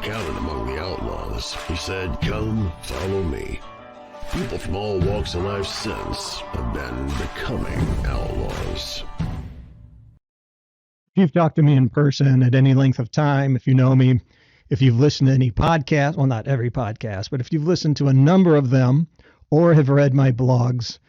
counted among the outlaws. He said, "Come, follow me." People from all walks of life since have been becoming outlaws. If you've talked to me in person at any length of time, if you know me, if you've listened to any podcast, well, not every podcast, but if you've listened to a number of them or have read my blogs,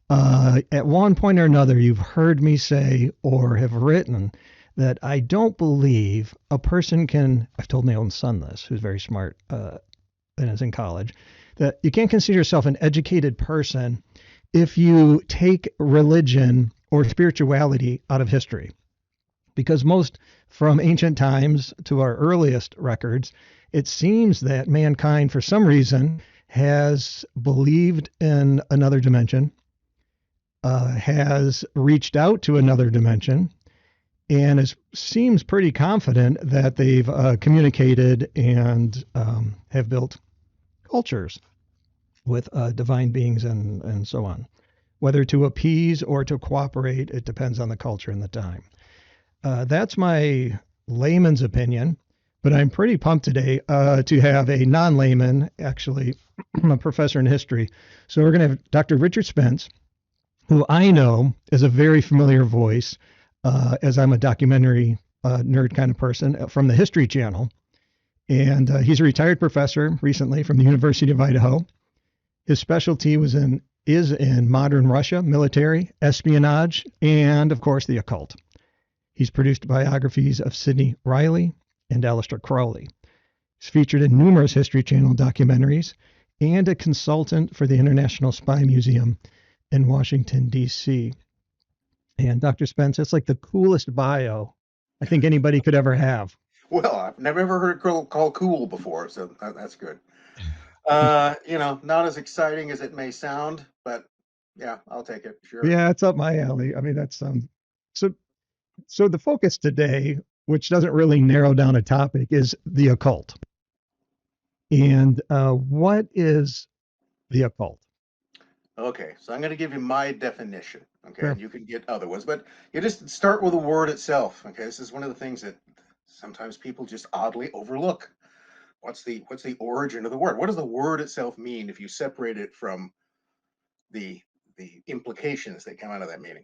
at one point or another, you've heard me say or have written that I don't believe a person can, I've told my own son this, who's very smart and is in college, that you can't consider yourself an educated person if you take religion or spirituality out of history. Because most, from ancient times to our earliest records, it seems that mankind, for some reason, has believed in another dimension, has reached out to another dimension, and seems pretty confident that they've communicated and have built cultures with divine beings and so on. Whether to appease or to cooperate, it depends on the culture and the time. That's my layman's opinion, but I'm pretty pumped today to have a non-layman, actually a professor in history. So we're going to have Dr. Richard Spence, who I know is a very familiar voice, as I'm a documentary nerd kind of person from the History Channel. And he's a retired professor recently from the University of Idaho. His specialty is in modern Russia, military, espionage, and of course the occult. He's produced biographies of Sidney, Reilly, and Aleister Crowley. He's featured in numerous History Channel documentaries and a consultant for the International Spy Museum in Washington, D.C. And Dr. Spence, that's like the coolest bio I think anybody could ever have. Well, I've never ever heard it called cool before, so that's good. Not as exciting as it may sound, but yeah, I'll take it. Sure. Yeah, it's up my alley. I mean, that's so the focus today, which doesn't really narrow down a topic, is the occult. And what is the occult? Okay, so I'm going to give you my definition, okay, Sure. and you can get other ones, but you just start with the word itself, okay? This is one of the things that sometimes people just oddly overlook. What's the origin of the word? What does the word itself mean if you separate it from the implications that come out of that meaning?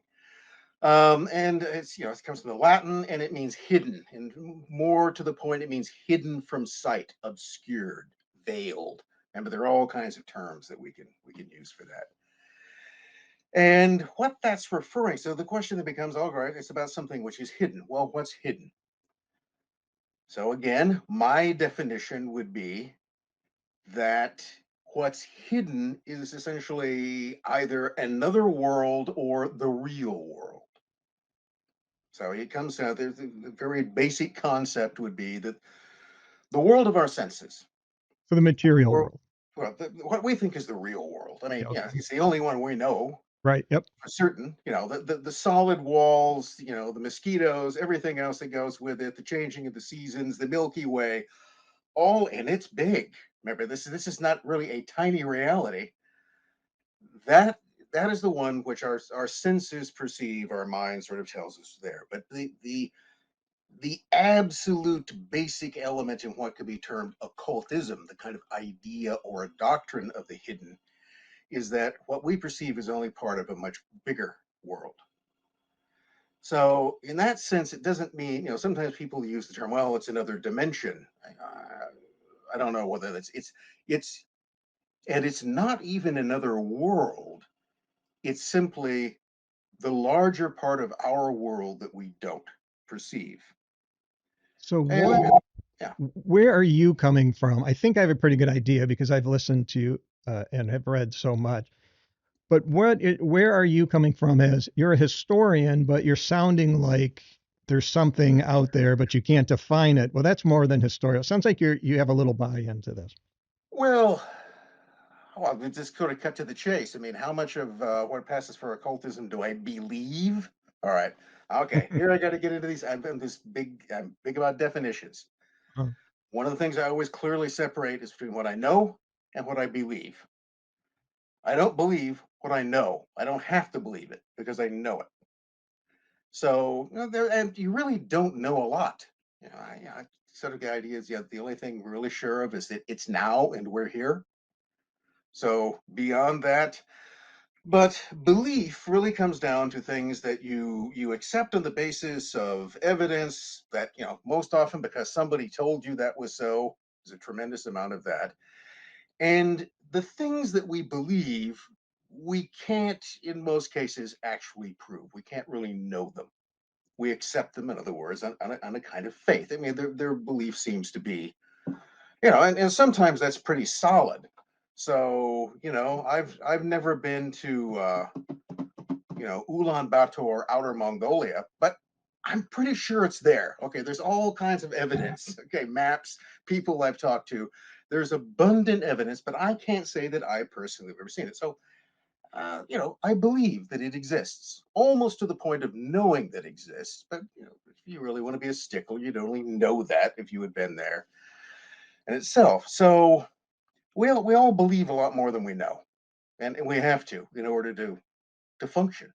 And it comes from the Latin and it means hidden, and more to the point, it means hidden from sight, obscured, veiled. Remember, there are all kinds of terms that we can use for that. And what that's referring, so the question that becomes, all right, it's about something which is hidden. Well, what's hidden? So again, my definition would be that what's hidden is essentially either another world or the real world. So it comes down, the very basic concept would be that the world of our senses, For the material or world. well, what we think is the real world. I mean, Yeah, okay. it's the only one we know Right. Yep. for certain. The solid walls, the mosquitoes, everything else that goes with it, the changing of the seasons, the Milky Way, all, and it's big. Remember, this is not really a tiny reality. That is the one which our senses perceive, our mind sort of tells us there. But the absolute basic element in what could be termed occultism, the kind of idea or a doctrine of the hidden, is that what we perceive is only part of a much bigger world. So in that sense, it doesn't mean, sometimes people use the term, well, it's another dimension. I don't know whether it's not even another world. It's simply the larger part of our world that we don't perceive. So And yeah, where are you coming from? I think I have a pretty good idea because I've listened to and have read so much. But where are you coming from as you're a historian, but you're sounding like there's something out there, but you can't define it. Well, that's more than historical. Sounds like you have a little buy-in to this. well, we just sort of cut to the chase. I mean, how much of what passes for occultism do I believe? All right. Okay. Here I got to get into these. I'm big about definitions. Oh, One of the things I always clearly separate is between what I know and what I believe. I don't believe what I know. I don't have to believe it because I know it. So and you really don't know a lot. sort of ideas. Yeah, the only thing we're really sure of is that it's now and we're here. So beyond that, but belief really comes down to things that you accept on the basis of evidence that, most often because somebody told you that was so. There's a tremendous amount of that. And the things that we believe, we can't, in most cases, actually prove. We can't really know them. We accept them, in other words, on a kind of faith. I mean, their belief seems to be, and sometimes that's pretty solid. So, I've never been to, Ulaanbaatar, Outer Mongolia, but I'm pretty sure it's there. Okay, there's all kinds of evidence. Okay, maps, people I've talked to. There's abundant evidence, but I can't say that I personally have ever seen it. So, I believe that it exists, almost to the point of knowing that it exists. But if you really want to be a stickler, you'd only know that if you had been there in itself. So we all believe a lot more than we know, and we have to in order to function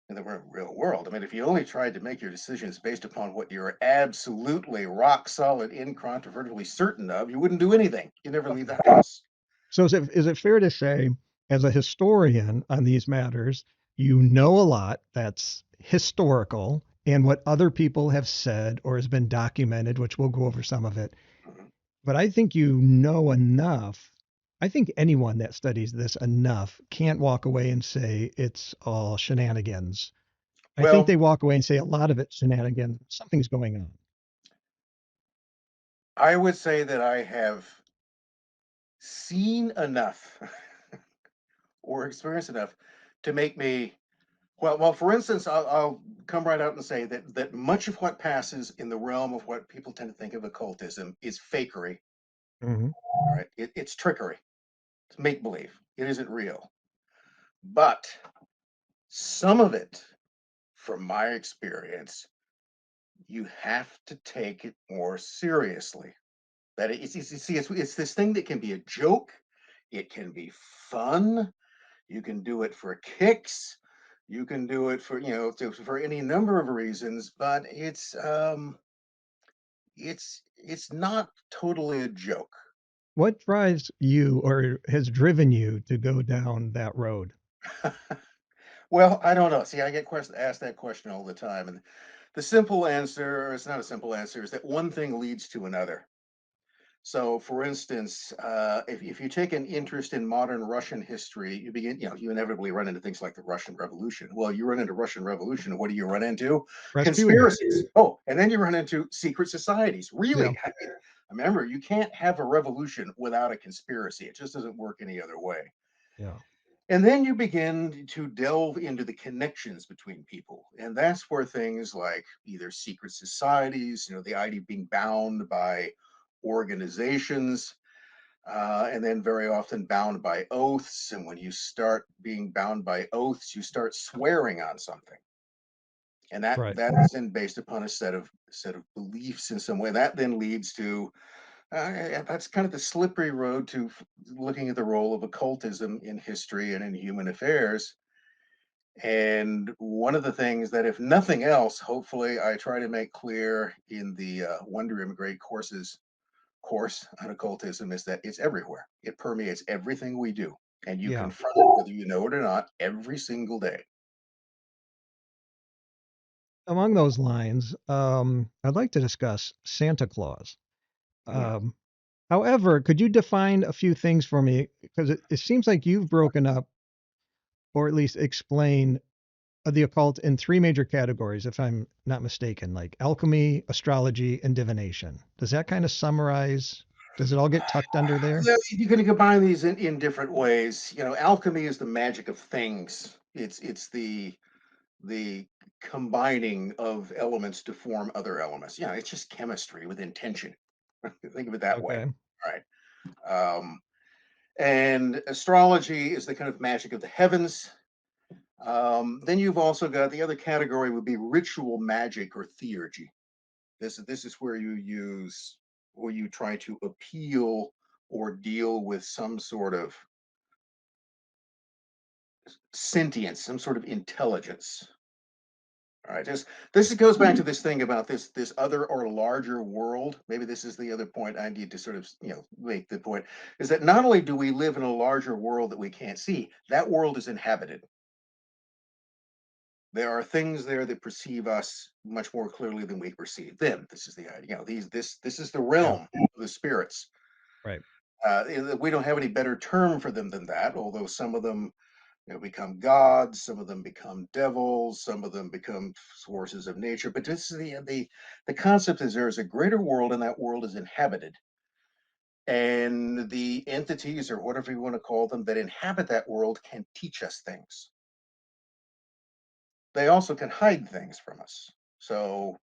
in the real world. I mean, if you only tried to make your decisions based upon what you're absolutely rock solid, incontrovertibly certain of, you wouldn't do anything. You never leave the house. So is it fair to say, as a historian on these matters, you know a lot that's historical and what other people have said or has been documented, which we'll go over some of it. Mhm. But I think you know enough. I think anyone that studies this enough can't walk away and say it's all shenanigans. I think Well, they walk away and say a lot of it's shenanigans. Something's going on. I would say that I have seen enough or experienced enough to make me well. For instance, I'll come right out and say that much of what passes in the realm of what people tend to think of occultism is fakery. Hmm. All right, it's trickery. It's make believe. It isn't real. But some of it, from my experience, you have to take it more seriously. That it's this thing that can be a joke. It can be fun. You can do it for kicks. You can do it for for any number of reasons. But it's not totally a joke. What drives you or has driven you to go down that road? Well, I don't know. See, I get asked that question all the time, and the simple answer, or it's not a simple answer, is that one thing leads to another. So, for instance, if you take an interest in modern Russian history, you inevitably run into things like the Russian Revolution. Well, you run into Russian Revolution, and what do you run into? Rasputin. Conspiracies. Oh, and then you run into secret societies. Yeah. Really? Remember, you can't have a revolution without a conspiracy. It just doesn't work any other way. Yeah. And then you begin to delve into the connections between people. And that's where things like either secret societies, the idea of being bound by organizations, and then very often bound by oaths. And when you start being bound by oaths, you start swearing on something. And that Right. that is then based upon a set of beliefs in some way. That then leads to that's kind of the slippery road to looking at the role of occultism in history and in human affairs. And one of the things that, if nothing else, hopefully I try to make clear in the Wonder Immigrate course on occultism is that it's everywhere. It permeates everything we do, and you Yeah. confront it whether you know it or not every single day. Among those lines, I'd like to discuss Santa Claus. Mm. Um, However, could you define a few things for me? Because it seems like you've broken up, or at least explain the occult in three major categories, if I'm not mistaken, like alchemy, astrology, and divination. Does that kind of summarize? Does it all get tucked under there? You can combine these in different ways. Alchemy is the magic of things. It's the combining of elements to form other elements. It's just chemistry with intention. Think of it that way. Okay. All right. Um, and astrology is the kind of magic of the heavens. Then you've also got the other category would be ritual magic or theurgy. This is where you try to appeal or deal with some sort of sentience, some sort of intelligence. All right, this goes back to this thing about this other or larger world. Maybe this is the other point I need to sort of make the point is that not only do we live in a larger world that we can't see, that world is inhabited. There are things there that perceive us much more clearly than we perceive them. This is the idea. This is the Yeah. realm of the spirits. Right. We don't have any better term for them than that. Although some of them become gods, some of them become devils, some of them become forces of nature. But this is the concept is there is a greater world, and that world is inhabited. And the entities, or whatever you want to call them, that inhabit that world can teach us things. They also can hide things from us. So,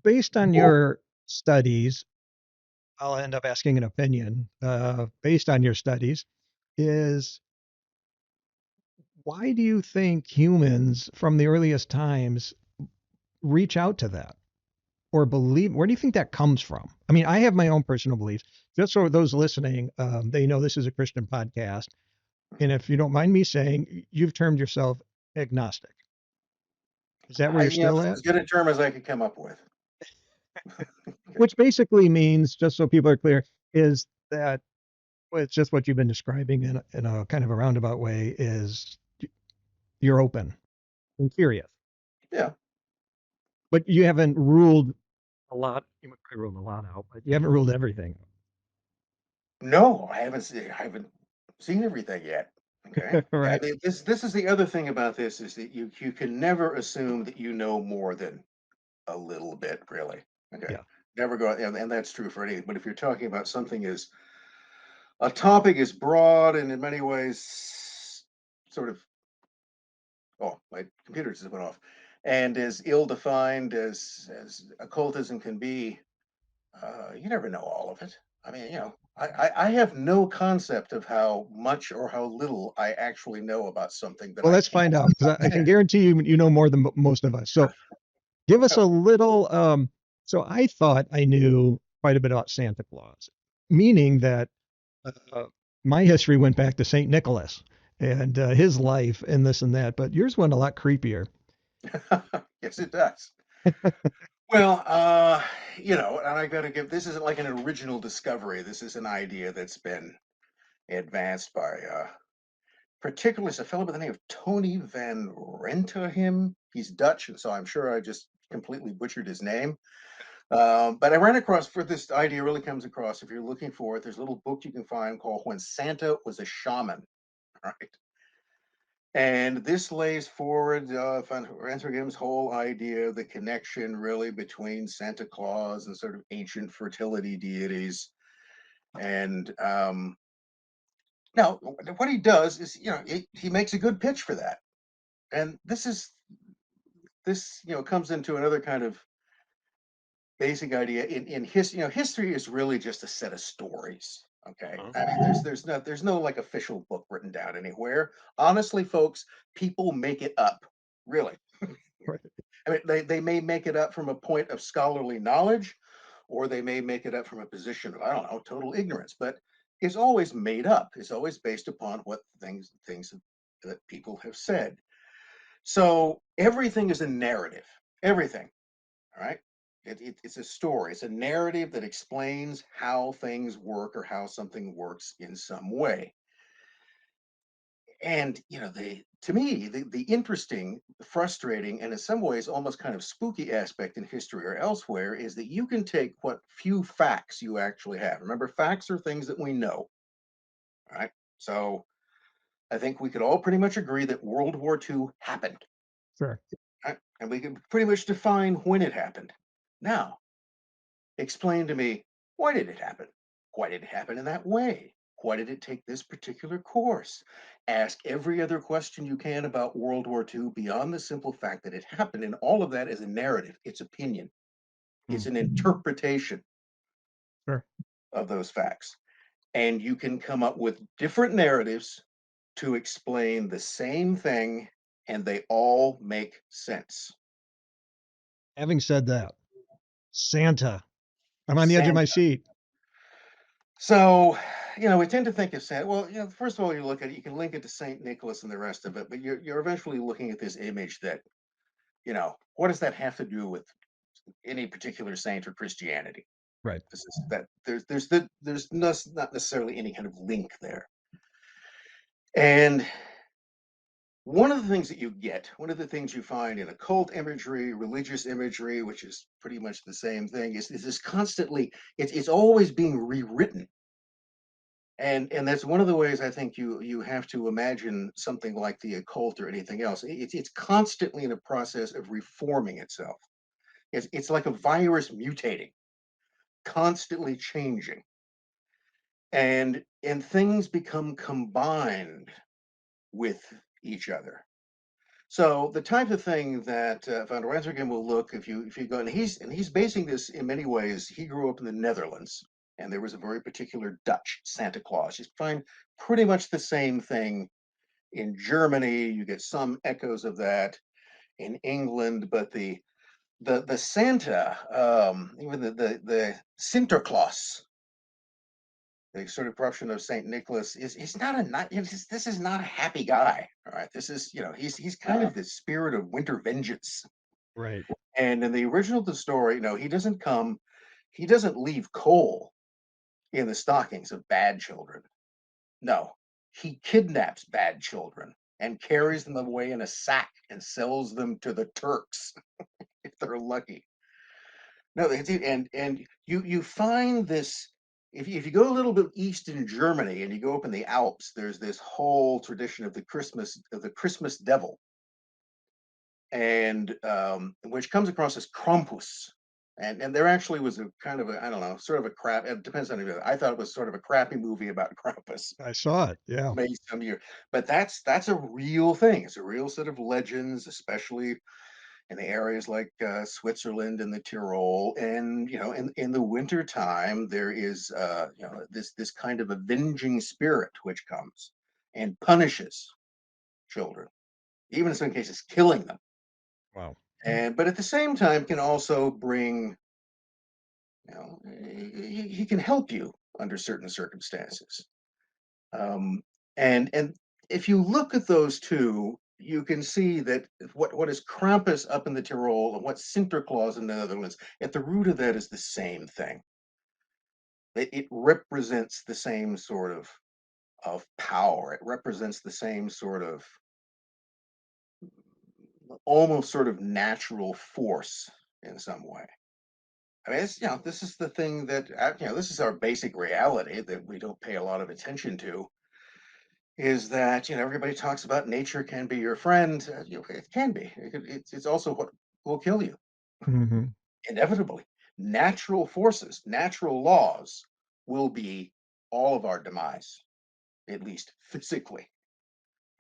Based on your studies, I'll end up asking an opinion. Based on your studies, is why do you think humans from the earliest times reach out to that or believe? Where do you think that comes from? I mean, I have my own personal beliefs. Just so those listening, they know this is a Christian podcast. And if you don't mind me saying, you've termed yourself agnostic. Is that where you're still that's at? as good a term as I could come up with. Which basically means, just so people are clear, is that well, it's just what you've been describing in a kind of a roundabout way is you're open and curious, Yeah. but you haven't ruled a lot. You might probably ruled a lot out, but you haven't ruled everything. No, I haven't seen everything yet. Okay. Yeah, Right. this is the other thing about this is that you can never assume that you know more than a little bit, really. Okay. Yeah. Never go, and that's true for anything. But if you're talking about something as a topic is broad and in many ways sort of, oh, my computer just went off, and as ill-defined as occultism can be, you never know all of it. I mean, I have no concept of how much or how little I actually know about something that Well, I let's can't. find out because I can guarantee you know more than most of us. So give us a little. So I thought I knew quite a bit about Santa Claus, meaning that uh, my history went back to Saint Nicholas and his life and this and that, but yours went a lot creepier. Yes, it does. Well, and I got to give this isn't like an original discovery. This is an idea that's been advanced by particularly a fellow by the name of Tony van Rentahim. He's Dutch, and so I'm sure I just completely butchered his name. But I ran across for this idea really comes across. If you're looking for it, there's a little book you can find called "When Santa Was a Shaman." Right, and this lays forward Van Rentergim's whole idea, the connection really between Santa Claus and sort of ancient fertility deities. And now, what he does is, he makes a good pitch for that. And this comes into another kind of basic idea in history. History is really just a set of stories. Okay, Uh-huh. I mean, there's no like official book written down anywhere. Honestly, folks, people make it up. Really, Right. I mean, they may make it up from a point of scholarly knowledge, or they may make it up from a position of, I don't know, total ignorance. But it's always made up. It's always based upon what things that people have said. So everything is a narrative. Everything. All right. It's a story. It's a narrative that explains how things work or how something works in some way. And the to me, the interesting, frustrating, and in some ways almost kind of spooky aspect in history or elsewhere is that you can take what few facts you actually have. Remember, facts are things that we know. All right. So I think we could all pretty much agree that World War II happened. Sure. Right? And we can pretty much define when it happened. Now, explain to me, why did it happen? Why did it happen in that way? Why did it take this particular course? Ask every other question you can about World War II beyond the simple fact that it happened. And all of that is a narrative, it's opinion, it's Mm. an interpretation Sure. of those facts. And you can come up with different narratives to explain the same thing, and they all make sense. Having said that, Santa, I'm on the edge of my Santa. seat. So, we tend to think of Santa. Well, first of all, you look at it, you can link it to Saint Nicholas and the rest of it, but you're eventually looking at this image that what does that have to do with any particular saint or Christianity? Right. This is that there's not necessarily any kind of link there. And one of the things you find in occult imagery, religious imagery, which is pretty much the same thing, is this constantly, it's always being rewritten. And that's one of the ways I think you have to imagine something like the occult or anything else. It's constantly in a process of reforming itself. It's like a virus mutating, constantly changing, and things become combined with each other. So the type of thing that Van Rensingen will look, if you go, and he's basing this in many ways. He grew up in the Netherlands, and there was a very particular Dutch Santa Claus. You find pretty much the same thing in Germany. You get some echoes of that in England, but the Santa, even the Sinterklaas, the sort of corruption of Saint Nicholas, is not a not. This is not a happy guy. All right, this is he's kind of the spirit of winter vengeance. Right. And in the original of the story, he doesn't leave coal in the stockings of bad children. No, he kidnaps bad children and carries them away in a sack and sells them to the Turks if they're lucky. No, they do, and you find this if you go a little bit east in Germany and you go up in the Alps, there's this whole tradition of the Christmas devil, and which comes across as Krampus. And there actually was a kind of a, I don't know, sort of a crap. It depends on I thought it was sort of a crappy movie about Krampus I saw it. Yeah. made some year, but that's a real thing. It's a real set of legends, especially in the areas like Switzerland and the Tyrol. And in the winter time, there is this kind of avenging spirit which comes and punishes children, even in some cases killing them. Wow. And but at the same time can also bring, he can help you under certain circumstances. Um, and if you look at those two, you can see that what is Krampus up in the Tyrol and what Sinterklaas in the Netherlands, at the root of that is the same thing. It represents the same sort of power. It represents the same sort of almost sort of natural force in some way. I mean, this is the thing that this is our basic reality that we don't pay a lot of attention to. Is that everybody talks about nature can be your friend. It can be. It's also what will kill you Hmm. inevitably. Natural forces, natural laws will be all of our demise, at least physically.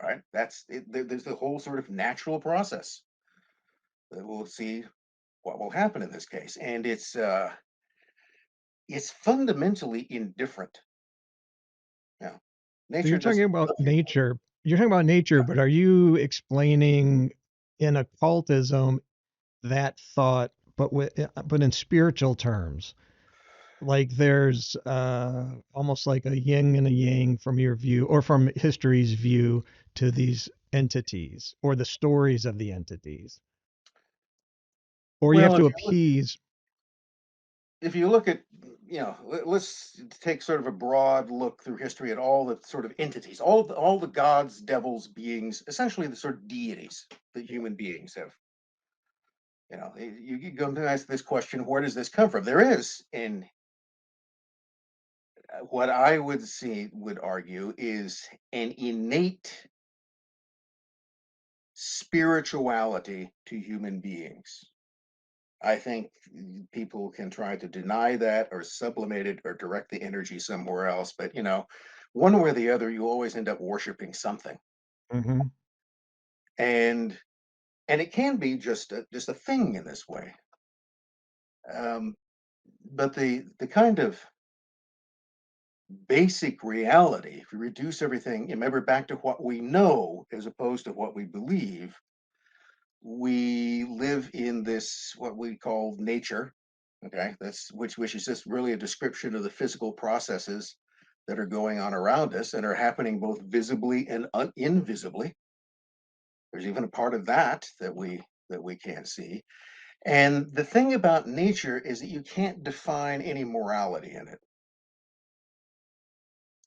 Right? That's it. There's the whole sort of natural process that we'll see what will happen in this case, and it's fundamentally indifferent. Yeah, So you're nature talking doesn't. about nature. You're talking about nature, but are you explaining in occultism that thought, but in spiritual terms? Like there's almost like a yin and a yang from your view, or from history's view, to these entities, or the stories of the entities, or you have Well, to appease. if you look at, let's take sort of a broad look through history at all the sort of entities, all the gods, devils, beings, essentially the sort of deities that human beings have. You go to ask this question: where does this come from? There is, in what I would argue, is an innate spirituality to human beings. I think people can try to deny that or sublimate it or direct the energy somewhere else, but one way or the other, you always end up worshiping something, Hmm. and it can be just a thing in this way. Um, but the kind of basic reality, if we reduce everything, remember back to what we know as opposed to what we believe, we live in this what we call nature. Okay, that's which is just really a description of the physical processes that are going on around us and are happening both visibly and invisibly. There's even a part of that we that we can't see. And the thing about nature is that you can't define any morality in it.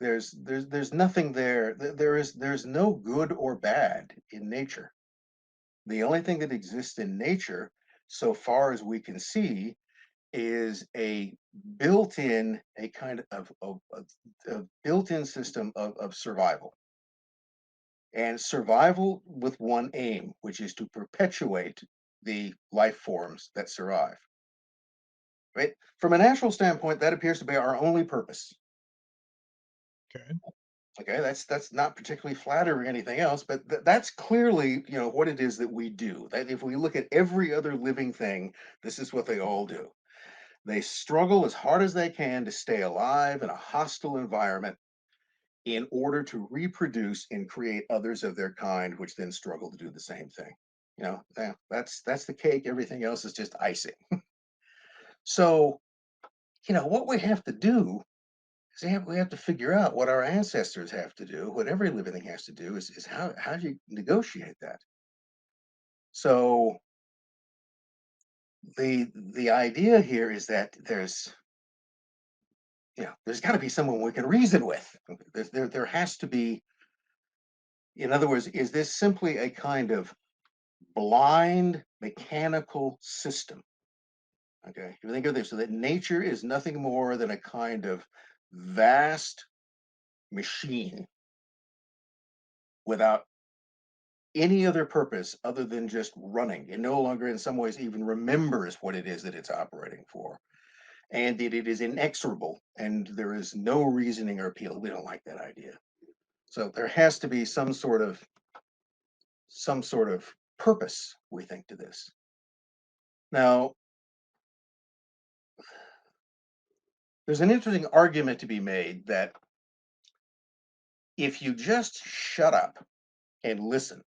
There's nothing there. There's no good or bad in nature. The only thing that exists in nature, so far as we can see, is a built-in, a kind of a built-in system of survival. And survival with one aim, which is to perpetuate the life forms that survive. Right? From a natural standpoint, that appears to be our only purpose. Okay. Okay, that's not particularly flattering or anything else, but that's clearly, what it is that we do. That if we look at every other living thing, this is what they all do. They struggle as hard as they can to stay alive in a hostile environment in order to reproduce and create others of their kind, which then struggle to do the same thing. That's the cake. Everything else is just icing. So, what we have to do is we have to figure out what our ancestors have to do, what every living thing has to do is how do you negotiate that? So the idea here is that there's got to be someone we can reason with. There has to be, in other words, is this simply a kind of blind mechanical system? Okay, if you think of this, so that nature is nothing more than a kind of vast machine without any other purpose other than just running. It no longer, in some ways, even remembers what it is that it's operating for, and that it is inexorable, and there is no reasoning or appeal. We don't like that idea. So there has to be some sort of purpose, we think, to this. Now, there's an interesting argument to be made that if you just shut up and listen,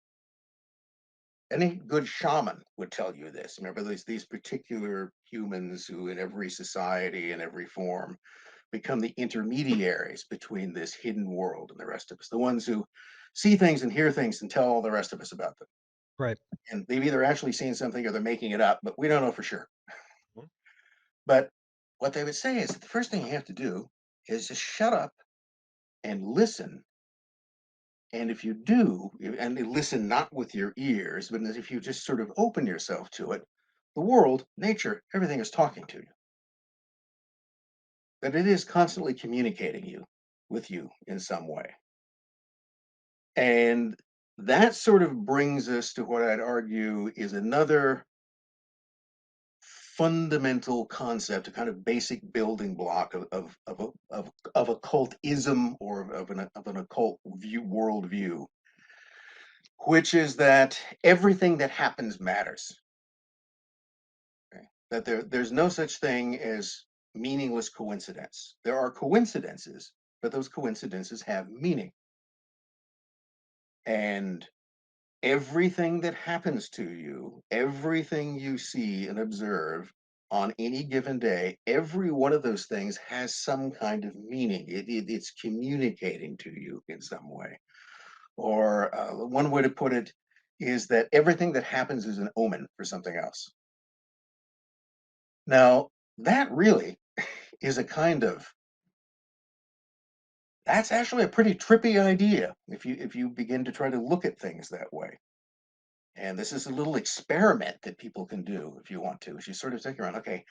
any good shaman would tell you this. Remember, these particular humans who, in every society and every form, become the intermediaries between this hidden world and the rest of us, the ones who see things and hear things and tell all the rest of us about them. Right. And they've either actually seen something or they're making it up, but we don't know for sure. Mhm. But what they would say is that the first thing you have to do is just shut up and listen. And if you do, and listen not with your ears, but if you just sort of open yourself to it, the world, nature, everything is talking to you. That it is constantly communicating with you in some way. And that sort of brings us to what I'd argue is another fundamental concept, a kind of basic building block of occultism, or of an occult worldview, which is that everything that happens matters. Okay? That there's no such thing as meaningless coincidence. There are coincidences, but those coincidences have meaning. And everything that happens to you, everything you see and observe on any given day, every one of those things has some kind of meaning. It's communicating to you in some way. Or one way to put it is that everything that happens is an omen for something else. Now, that really is that's actually a pretty trippy idea if you begin to try to look at things that way. And this is a little experiment that people can do if you want to. Is you sort of think around, okay,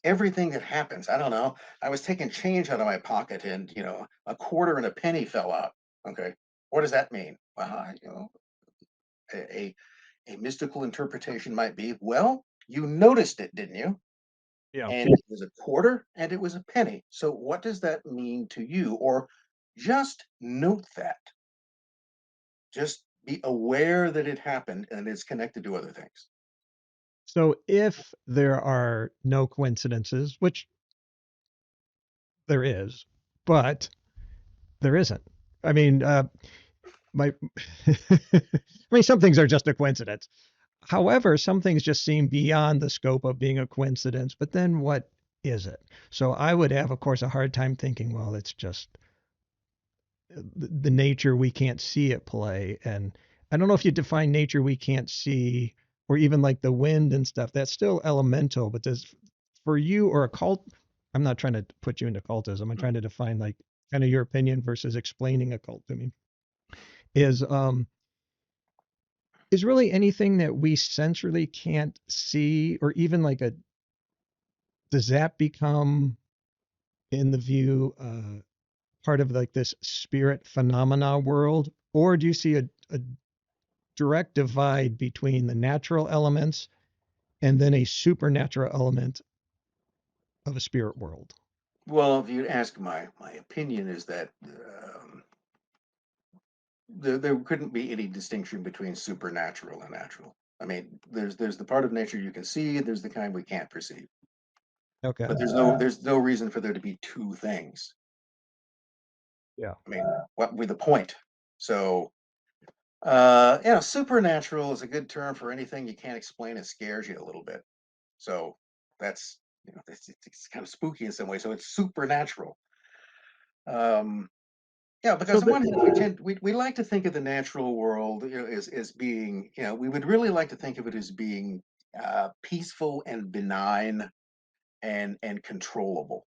everything that happens, I don't know, I was taking change out of my pocket and, a quarter and a penny fell out. Okay, what does that mean? Well, a, a mystical interpretation might be, well, you noticed it, didn't you? Yeah. And it was a quarter and it was a penny. So what does that mean to you? Or just note that. Just be aware that it happened and it's connected to other things. So if there are no coincidences, which there is, but there isn't. I mean, my, I mean, some things are just a coincidence. However, some things just seem beyond the scope of being a coincidence. But then what is it? So I would have, of course, a hard time thinking, well, it's just the nature we can't see at play. And I don't know if you define nature we can't see or even like the wind and stuff, that's still elemental. But does for you or a cult? I'm not trying to put you into cultism. I'm trying to define like kind of your opinion versus explaining a cult to me. Is is really anything that we centrally can't see, or even like a does that become in the view part of like this spirit phenomena world, or do you see a direct divide between the natural elements and then a supernatural element of a spirit world? Well, if you ask my opinion is that there couldn't be any distinction between supernatural and natural. I mean, there's the part of nature you can see, there's the kind we can't perceive. Okay. But there's no reason for there to be two things. Yeah. I mean, what would be the point? So, supernatural is a good term for anything you can't explain. It scares you a little bit. So that's it's kind of spooky in some way. So it's supernatural. Um, yeah, So because on the, one hand, we like to think of the natural world, as being, we would really like to think of it as being peaceful and benign and controllable.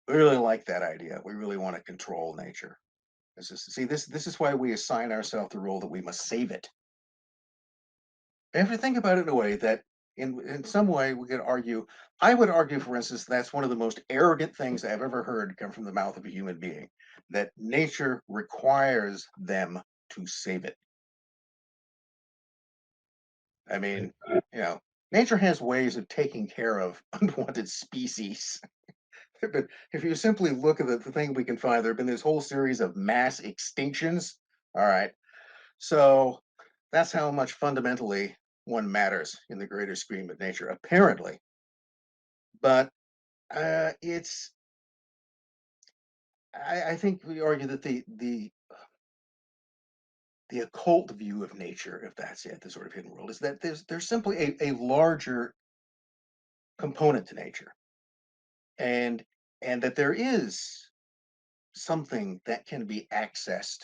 We really like that idea. We really want to control nature. This is why we assign ourselves the role that we must save it. If you think about it in a way that, in some way, we could argue. I would argue, for instance, that's one of the most arrogant things I've ever heard come from the mouth of a human being. That nature requires them to save it. I mean, you know, nature has ways of taking care of unwanted species. But if you simply look at the thing we can find, there have been this whole series of mass extinctions. All right. So that's how much fundamentally one matters in the greater scheme of nature, apparently. But it's, I think we argue that the occult view of nature, if that's it, the sort of hidden world, is that there's simply a larger component to nature, and and that there is something that can be accessed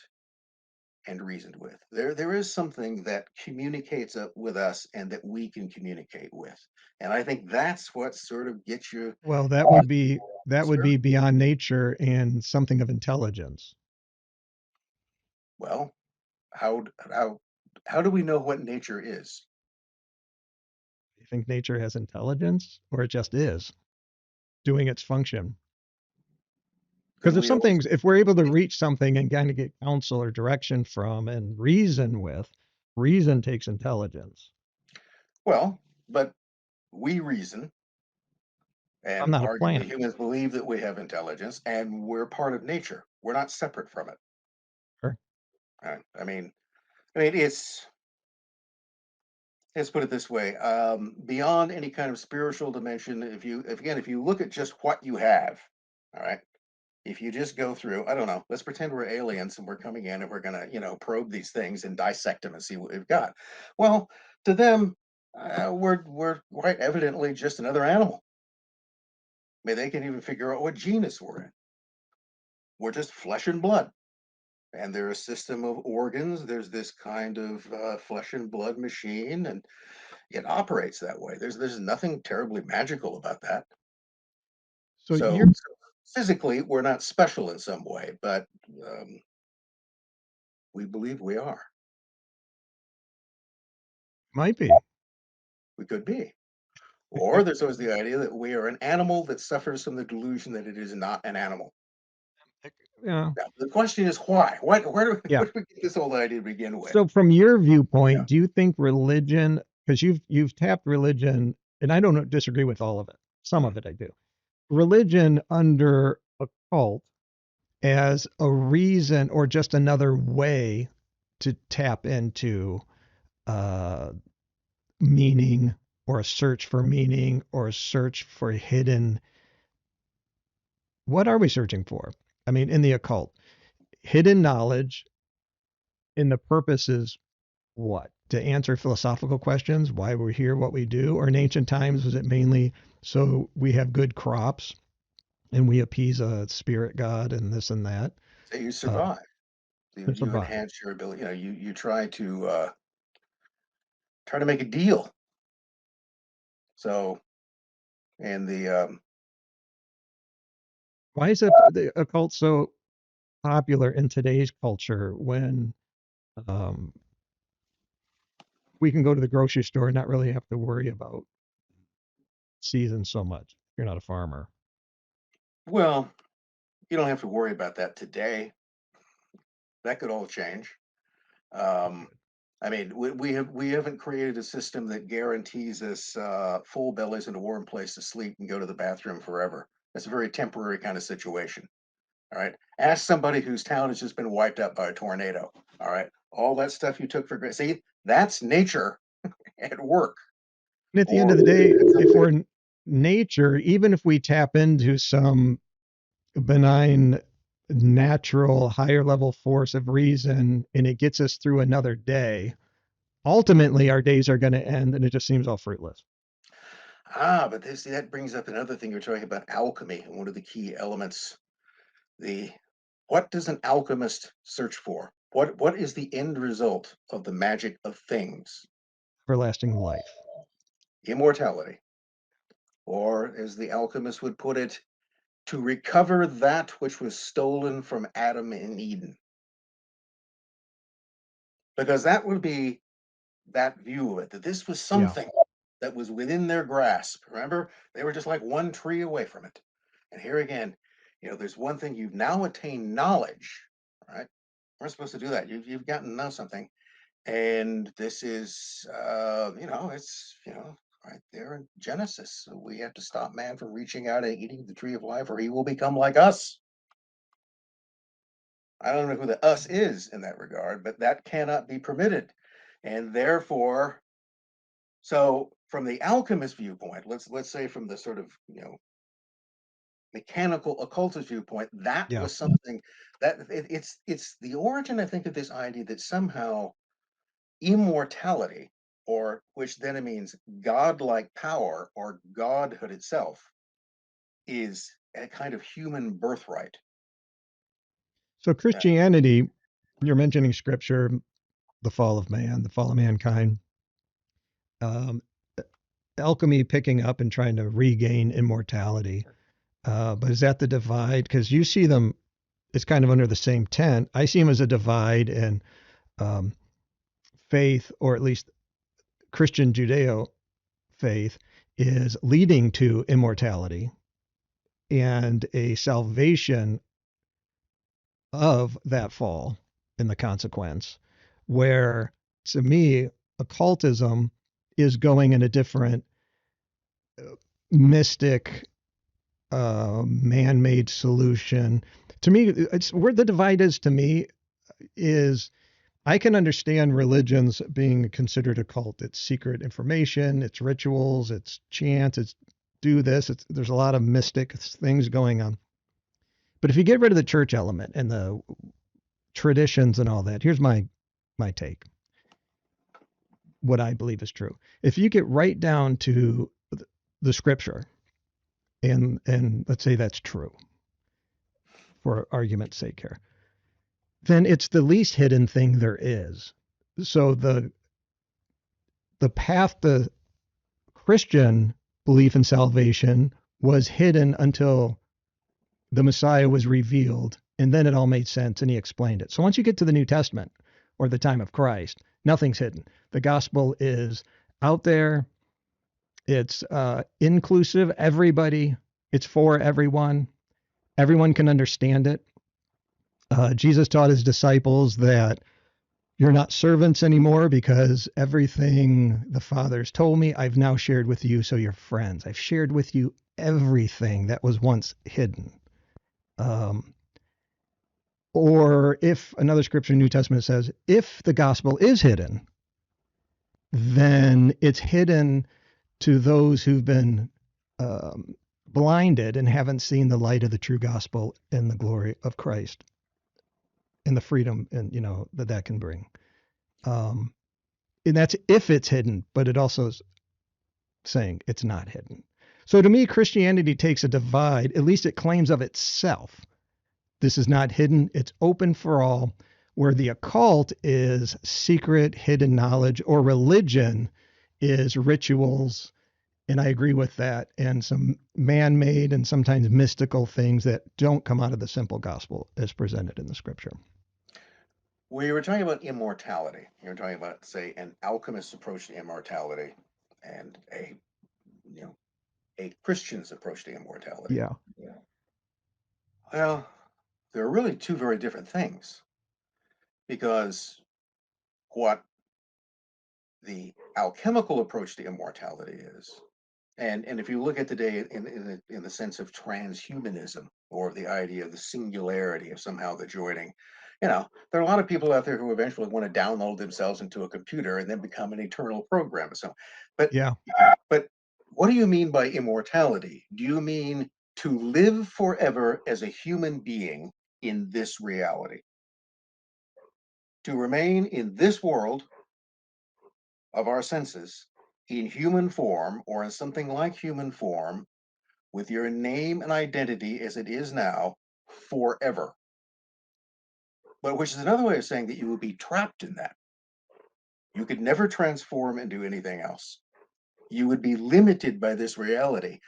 and reasoned with. There is something that communicates with us and that we can communicate with. And I think that's what sort of gets you well, that would sure. be beyond nature and something of intelligence. Well, how do we know what nature is? You think nature has intelligence, or it just is doing its function? Because Couldn't if we always something's if we're able to reach something and kind of get counsel or direction from and reason with, reason takes intelligence. well, but we reason I'm and not a arguably plant. humans believe that we have intelligence and we're part of nature. We're not separate from it. Sure. I mean it's let's put it this way, beyond any kind of spiritual dimension, if you look at just what you have, all right, if you just go through, I don't know, let's pretend we're aliens and we're coming in and we're gonna, probe these things and dissect them and see what we've got. Well, to them, we're quite evidently just another animal. I mean, they can even figure out what genus we're in. We're just flesh and blood. And they're a system of organs. There's this kind of flesh and blood machine, and it operates that way. There's nothing terribly magical about that. So So, you're physically, we're not special in some way, but um, we believe we are. might be. We could be. Or there's always the idea that we are an animal that suffers from the delusion that it is not an animal. Yeah. Now, the question is why? Yeah. Where do we get this old idea to begin with? So from your Yeah. viewpoint, do you think religion, because you've tapped religion, and I don't disagree with all of it. Some Mm. of it I do. Religion under a cult as a reason or just another way to tap into uh, meaning, or a search for meaning, or a search for hidden. What are we searching for? I mean, in the occult, hidden knowledge, and the purpose is what? To answer philosophical questions, why we're here, what we do? Or in ancient times, was it mainly so we have good crops and we appease a spirit god and this and that So you uh, survive. to You survive? enhance your ability. You try to try to make a deal. So, and Why is the occult so popular in today's culture when um, we can go to the grocery store and not really have to worry about seasons so much? If you're not a farmer. well, you don't have to worry about that today. That could all change. Um, I mean, we haven't created a system that guarantees us full bellies and a warm place to sleep and go to the bathroom forever. That's a very temporary kind of situation. All right. Ask somebody whose town has just been wiped out by a tornado. All right. All that stuff you took for granted. See, that's nature at work. And at the end Or of the day, if we're in nature, even if we tap into some benign, natural, higher level force of reason and it gets us through another day, ultimately our days are going to end and it just seems all fruitless. but that brings up another thing you're talking about, alchemy, and one of the key elements. The What does an alchemist search for? What is the end result of the magic of things? Everlasting life. Immortality. Or, as the alchemist would put it, to recover that which was stolen from Adam in Eden. Because that would be that view of it, that this was Yeah. something that was within their grasp. Remember, they were just like one tree away from it. And here again, there's one thing, you've now attained knowledge, right? We're supposed to do that. You've gotten to know something. And this is, it's, right there in Genesis. So we have to stop man from reaching out and eating the tree of life, or he will become like us. I don't know who the us is in that regard, but that cannot be permitted. And therefore, so from the alchemist viewpoint, let's say from the sort of mechanical occultist viewpoint, that Yeah. was something that it's the origin, I think, of this idea that somehow immortality, or which then it means godlike power or godhood itself, is a kind of human birthright. So Christianity, you're mentioning scripture, the fall of man, the fall of mankind, um, alchemy picking up and trying to regain immortality. But is that the divide? Because you see them, it's kind of under the same tent. I see them as a divide in um, faith, or at least Christian Judeo faith, is leading to immortality and a salvation of that fall and the consequence. Where to me, occultism is going in a different mystic, man-made solution. To me, it's where the divide is. To me, is I can understand religions being considered occult. It's secret information, it's rituals, it's chants, it's do this. There's a lot of mystic things going on. But if you get rid of the church element and the traditions and all that, here's my take. What I believe is true. If you get right down to the scripture, and let's say that's true for argument's sake here, then it's the least hidden thing there is. So the path to Christian belief in salvation was hidden until the Messiah was revealed, and then it all made sense and he explained it. So once you get to the New Testament or the time of Christ, nothing's hidden. The gospel is out there. It's inclusive, everybody. It's for everyone. Everyone can understand it. Jesus taught his disciples that you're not servants anymore because everything the Father's told me, I've now shared with you, so you're friends. I've shared with you everything that was once hidden. Or if another scripture in the New Testament says, if the gospel is hidden, then it's hidden to those who've been blinded and haven't seen the light of the true gospel and the glory of Christ and the freedom and that can bring. And that's if it's hidden, but it also is saying it's not hidden. So to me, Christianity takes a divide, at least it claims of itself. This is not hidden. It's open for all, where the occult is secret, hidden knowledge, or religion is rituals, and I agree with that, and some man-made and sometimes mystical things that don't come out of the simple gospel as presented in the scripture. We were talking about immortality. You were talking about, say, an alchemist's approach to immortality and you know, a Christian's approach to immortality. Yeah. Well, they're really two very different things because what the alchemical approach to immortality is, and if you look at today in the sense of transhumanism or the idea of the singularity of somehow the joining, there are a lot of people out there who eventually want to download themselves into a computer and then become an eternal program. So, but Yeah. but what do you mean by immortality? Do you mean to live forever as a human being in this reality? To remain in this world of our senses in human form or in something like human form with your name and identity as it is now forever. But which is another way of saying that you will be trapped in that. You could never transform and do anything else. You would be limited by this reality.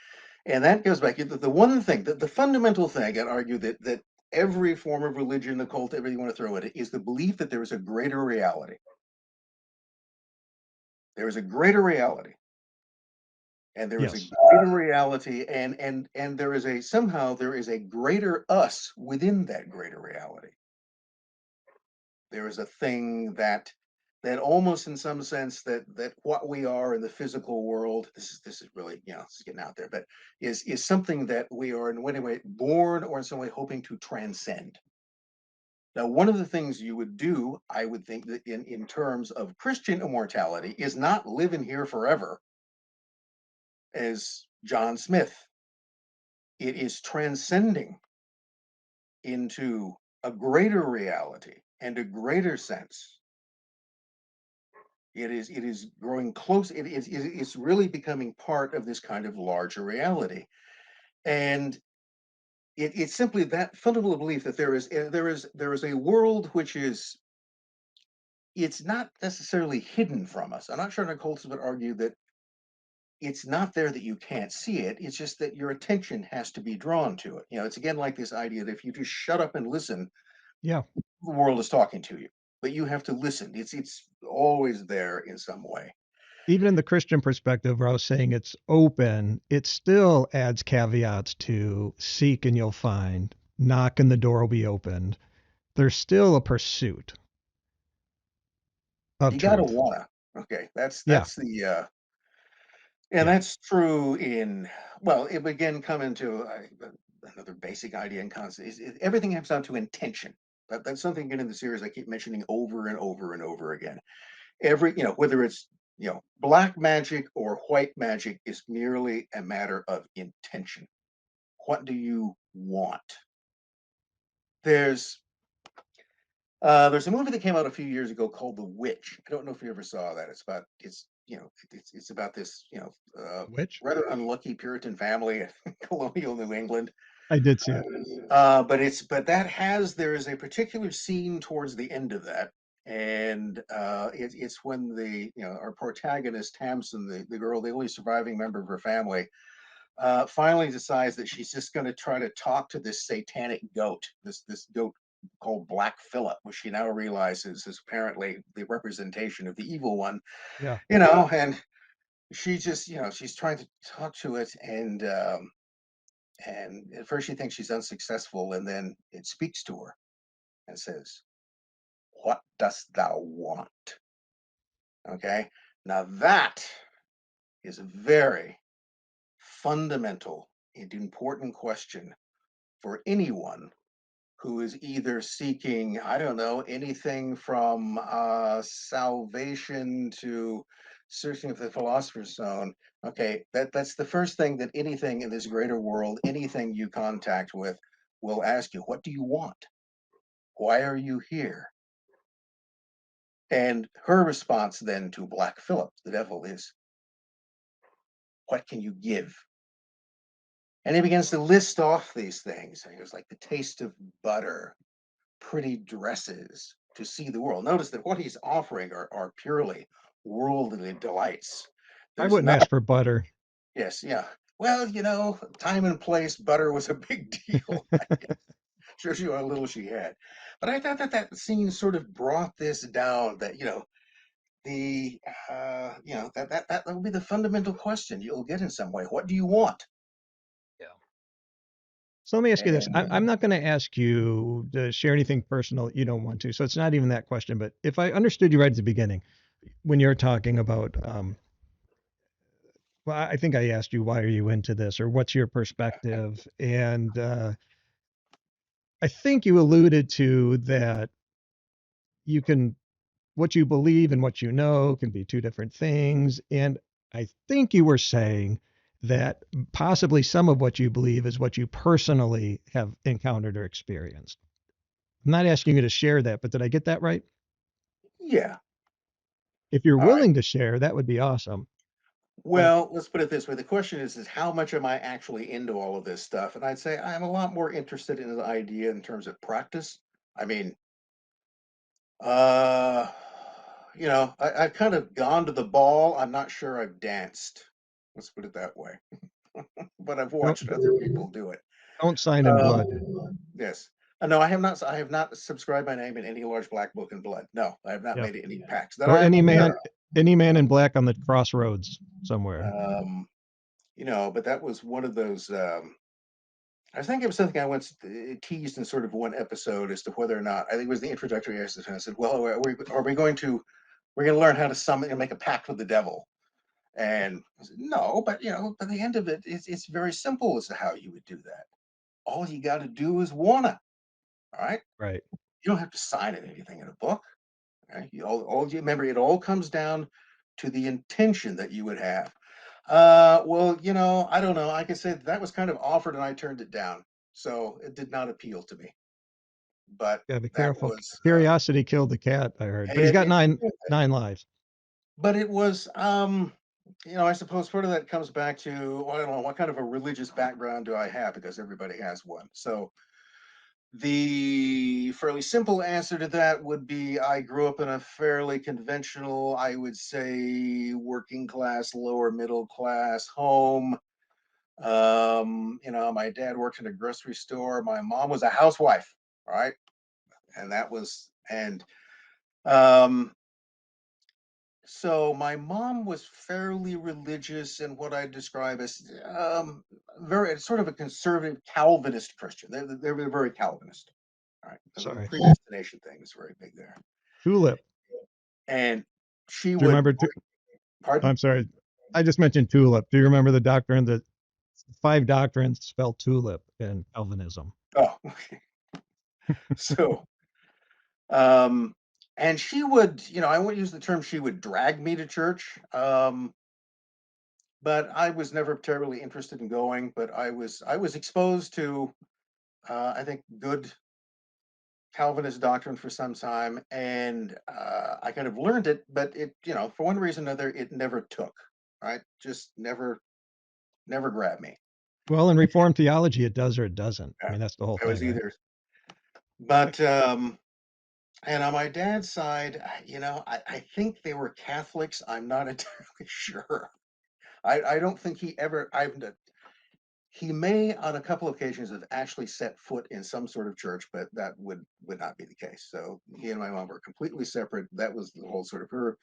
And that goes back to the one thing, the fundamental thing I'd argue that every form of religion, occult, everything you want to throw at it, is the belief that there is a greater reality. There is a greater reality. And there is a Yes. greater reality, and there is a greater us within that greater reality. There is a thing that almost in some sense that what we are in the physical world, this is really, this is getting out there, but is something that we are in any way born or in some way hoping to transcend. Now, one of the things you would do, I would think, that in terms of Christian immortality is not living here forever as John Smith. It is transcending into a greater reality and a greater sense. It is growing close. It's really becoming part of this kind of larger reality, and it's simply that fundamental belief that there is a world which is, it's not necessarily hidden from us. I'm not sure an occultist would argue that it's not there, that you can't see it. It's just that your attention has to be drawn to it. It's again like this idea that if you just shut up and listen, Yeah. the world is talking to you, but you have to listen. It's always there in some way. Even in the Christian perspective, where I was saying it's open, it still adds caveats to seek and you'll find, knock and the door will be opened. There's still a pursuit of You gotta truth. wanna. Okay, that's Yeah. that's the and Yeah. that's true in, well, it would again come into another basic idea and concept. Everything comes down to intention. That's something again in the series I keep mentioning over and over and over again. Whether it's black magic or white magic is merely a matter of intention. What do you want? There's there's a movie that came out a few years ago called The Witch. I don't know if you ever saw that. It's about this Which rather unlucky Puritan family in colonial New England. I did see it. There is a particular scene towards the end of that, and it's when our protagonist Tamsin, the girl, the only surviving member of her family, finally decides that she's just going to try to talk to this satanic goat, this goat called Black Phillip, which she now realizes is apparently the representation of the evil one. Yeah. And she just, she's trying to talk to it, and at first she thinks she's unsuccessful, and then it speaks to her and says, "What dost thou want?" Okay, now that is a very fundamental and important question for anyone who is either seeking, I don't know, anything from salvation to searching for the philosopher's stone. Okay, that's the first thing that anything in this greater world, anything you contact with, will ask you. What do you want? Why are you here? And her response then to Black Phillip, the devil, is, what can you give? And he begins to list off these things. And he goes like the taste of butter, pretty dresses, to see the world. Notice that what he's offering are purely worldly delights. I There's wouldn't not. ask for butter. Yes, yeah. Well, time and place, butter was a big deal. Shows you how little she had. But I thought that scene sort of brought this down. That the that will be the fundamental question you'll get in some way. What do you want? Yeah. So let me ask you this. I'm And not going to ask you to share anything personal you don't want to. So it's not even that question. But if I understood you right at the beginning, when you're talking about, well, I think I asked you, why are you into this, or what's your perspective? And I think you alluded to that you can, what you believe and what you know can be two different things. And I think you were saying that possibly some of what you believe is what you personally have encountered or experienced. I'm not asking you to share that, but did I get that right? yeah, If you're all right. willing to share, that would be awesome. Um, Well, let's put it this way. The question is how much am I actually into all of this stuff? And I'd say I'm a lot more interested in the idea in terms of practice. I mean, uh, I've kind of gone to the ball. I'm not sure I've danced. Let's put it that way. But I've don't watched other people do it. don't sign in blood. Yes. No, I have not. I have not subscribed my name in any large black book in blood. No, I have not Yep. made any pacts that Or I'm aware any man in black on the crossroads somewhere. of. But that was one of those. I think it was something I once teased in sort of one episode as to whether or not I think it was the introductory episode. I said, "Well, are we going to we're going to learn how to summon and make a pact with the devil?" And I said, no, but by the end of it, it's very simple as to how you would do that. All you got to do is wanna. All right, Right. you don't have to sign anything in a book. Right? All you remember, it all comes down to the intention that you would have. Well, I don't know. I can say that was kind of offered and I turned it down. So it did not appeal to me. But Gotta be that careful. was, Curiosity killed the cat, I heard. But he's it, got it, nine lives. but it was, I suppose part of that comes back to, well, I don't know, what kind of a religious background do I have? Because everybody has one. So the fairly simple answer to that would be I grew up in a fairly conventional, I would say, working class, lower middle class home. My dad worked in a grocery store. My mom was a housewife, right? And that was, and um, so my mom was fairly religious in what I describe as very sort of a conservative Calvinist Christian. They were very Calvinist. All right. The Sorry. predestination thing is very big there. Tulip. And she Do you would, remember? pardon? I'm sorry. I just mentioned tulip. Do you remember the doctrine, the five doctrines spell tulip in Calvinism? Oh, so, um, and she would, I won't use the term she would drag me to church. But I was never terribly interested in going, but I was exposed to, I think, good Calvinist doctrine for some time, and I kind of learned it, but it, for one reason or another, it never took, right? Just never grabbed me. Well, in Reformed theology, it does or it doesn't. I Yeah, mean, that's the whole I was thing, right? either, but and on my dad's side, I think they were Catholics. I'm not entirely sure. I don't think he may on a couple of occasions have actually set foot in some sort of church, but that would not be the case. So he and my mom were completely separate. That was the whole sort of her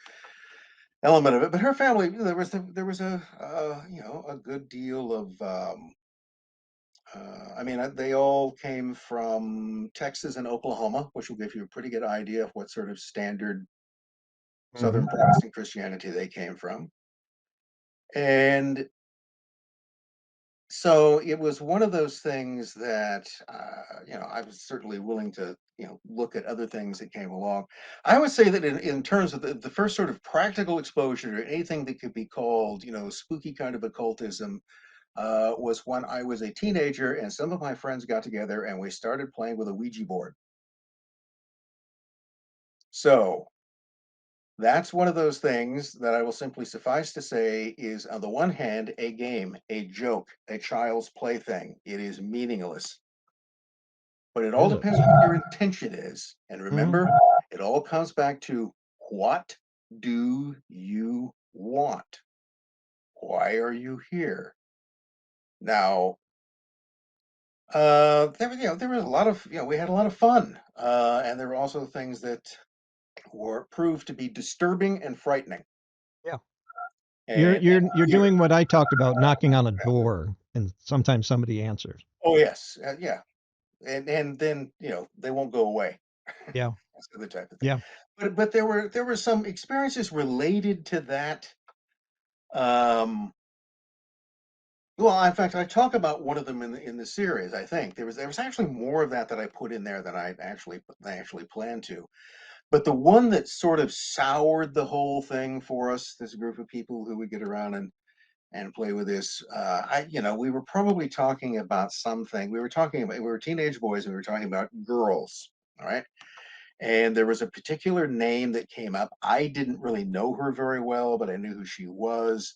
element of it. But her family, there was a good deal of they all came from Texas and Oklahoma, which will give you a pretty good idea of what sort of standard Hmm. Southern Protestant Christianity they came from. And so it was one of those things that I was certainly willing to look at other things that came along. I would say that in terms of the first sort of practical exposure to anything that could be called spooky kind of occultism was when I was a teenager and some of my friends got together and we started playing with a Ouija board. So that's one of those things that I will simply suffice to say is, on the one hand, a game, a joke, a child's plaything. It is meaningless, but it all Is it? depends what your intention is. And Hmm. remember, it all comes back to what do you want? Why are you here? Now, there was a lot of, we had a lot of fun, and there were also things that were proved to be disturbing and frightening. Yeah. And You're here, doing what I talked about, knocking on a door, and sometimes somebody answers. oh yes, yeah, and then they won't go away. Yeah. That's the other type of thing. Yeah. But there were some experiences related to that. Um, well, in fact, I talk about one of them in the series. I think there was actually more of that I put in there than I actually planned to. But the one that sort of soured the whole thing for us, this group of people who would get around and play with this, we were probably talking about something. We were teenage boys, and we were talking about girls. All right. And there was a particular name that came up. I didn't really know her very well, but I knew who she was.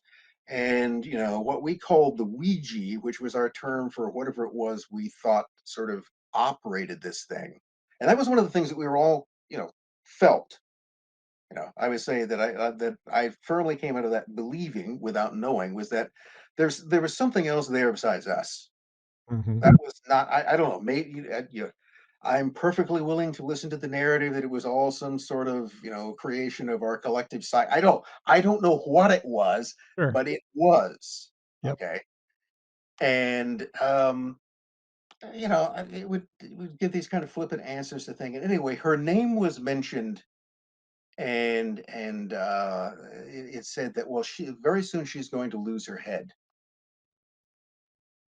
And, what we called the Ouija, which was our term for whatever it was we thought sort of operated this thing. And that was one of the things that we were all, felt. I would say that I firmly came out of that believing without knowing was that there was something else there besides us. Hmm. That was not, I don't know, maybe, I'm perfectly willing to listen to the narrative that it was all some sort of, creation of our collective psyche. I don't know what it was, Sure. but it was. Yep. Okay. And, it would give these kind of flippant answers to things. And anyway, her name was mentioned, and it said that, well, she very soon she's going to lose her head.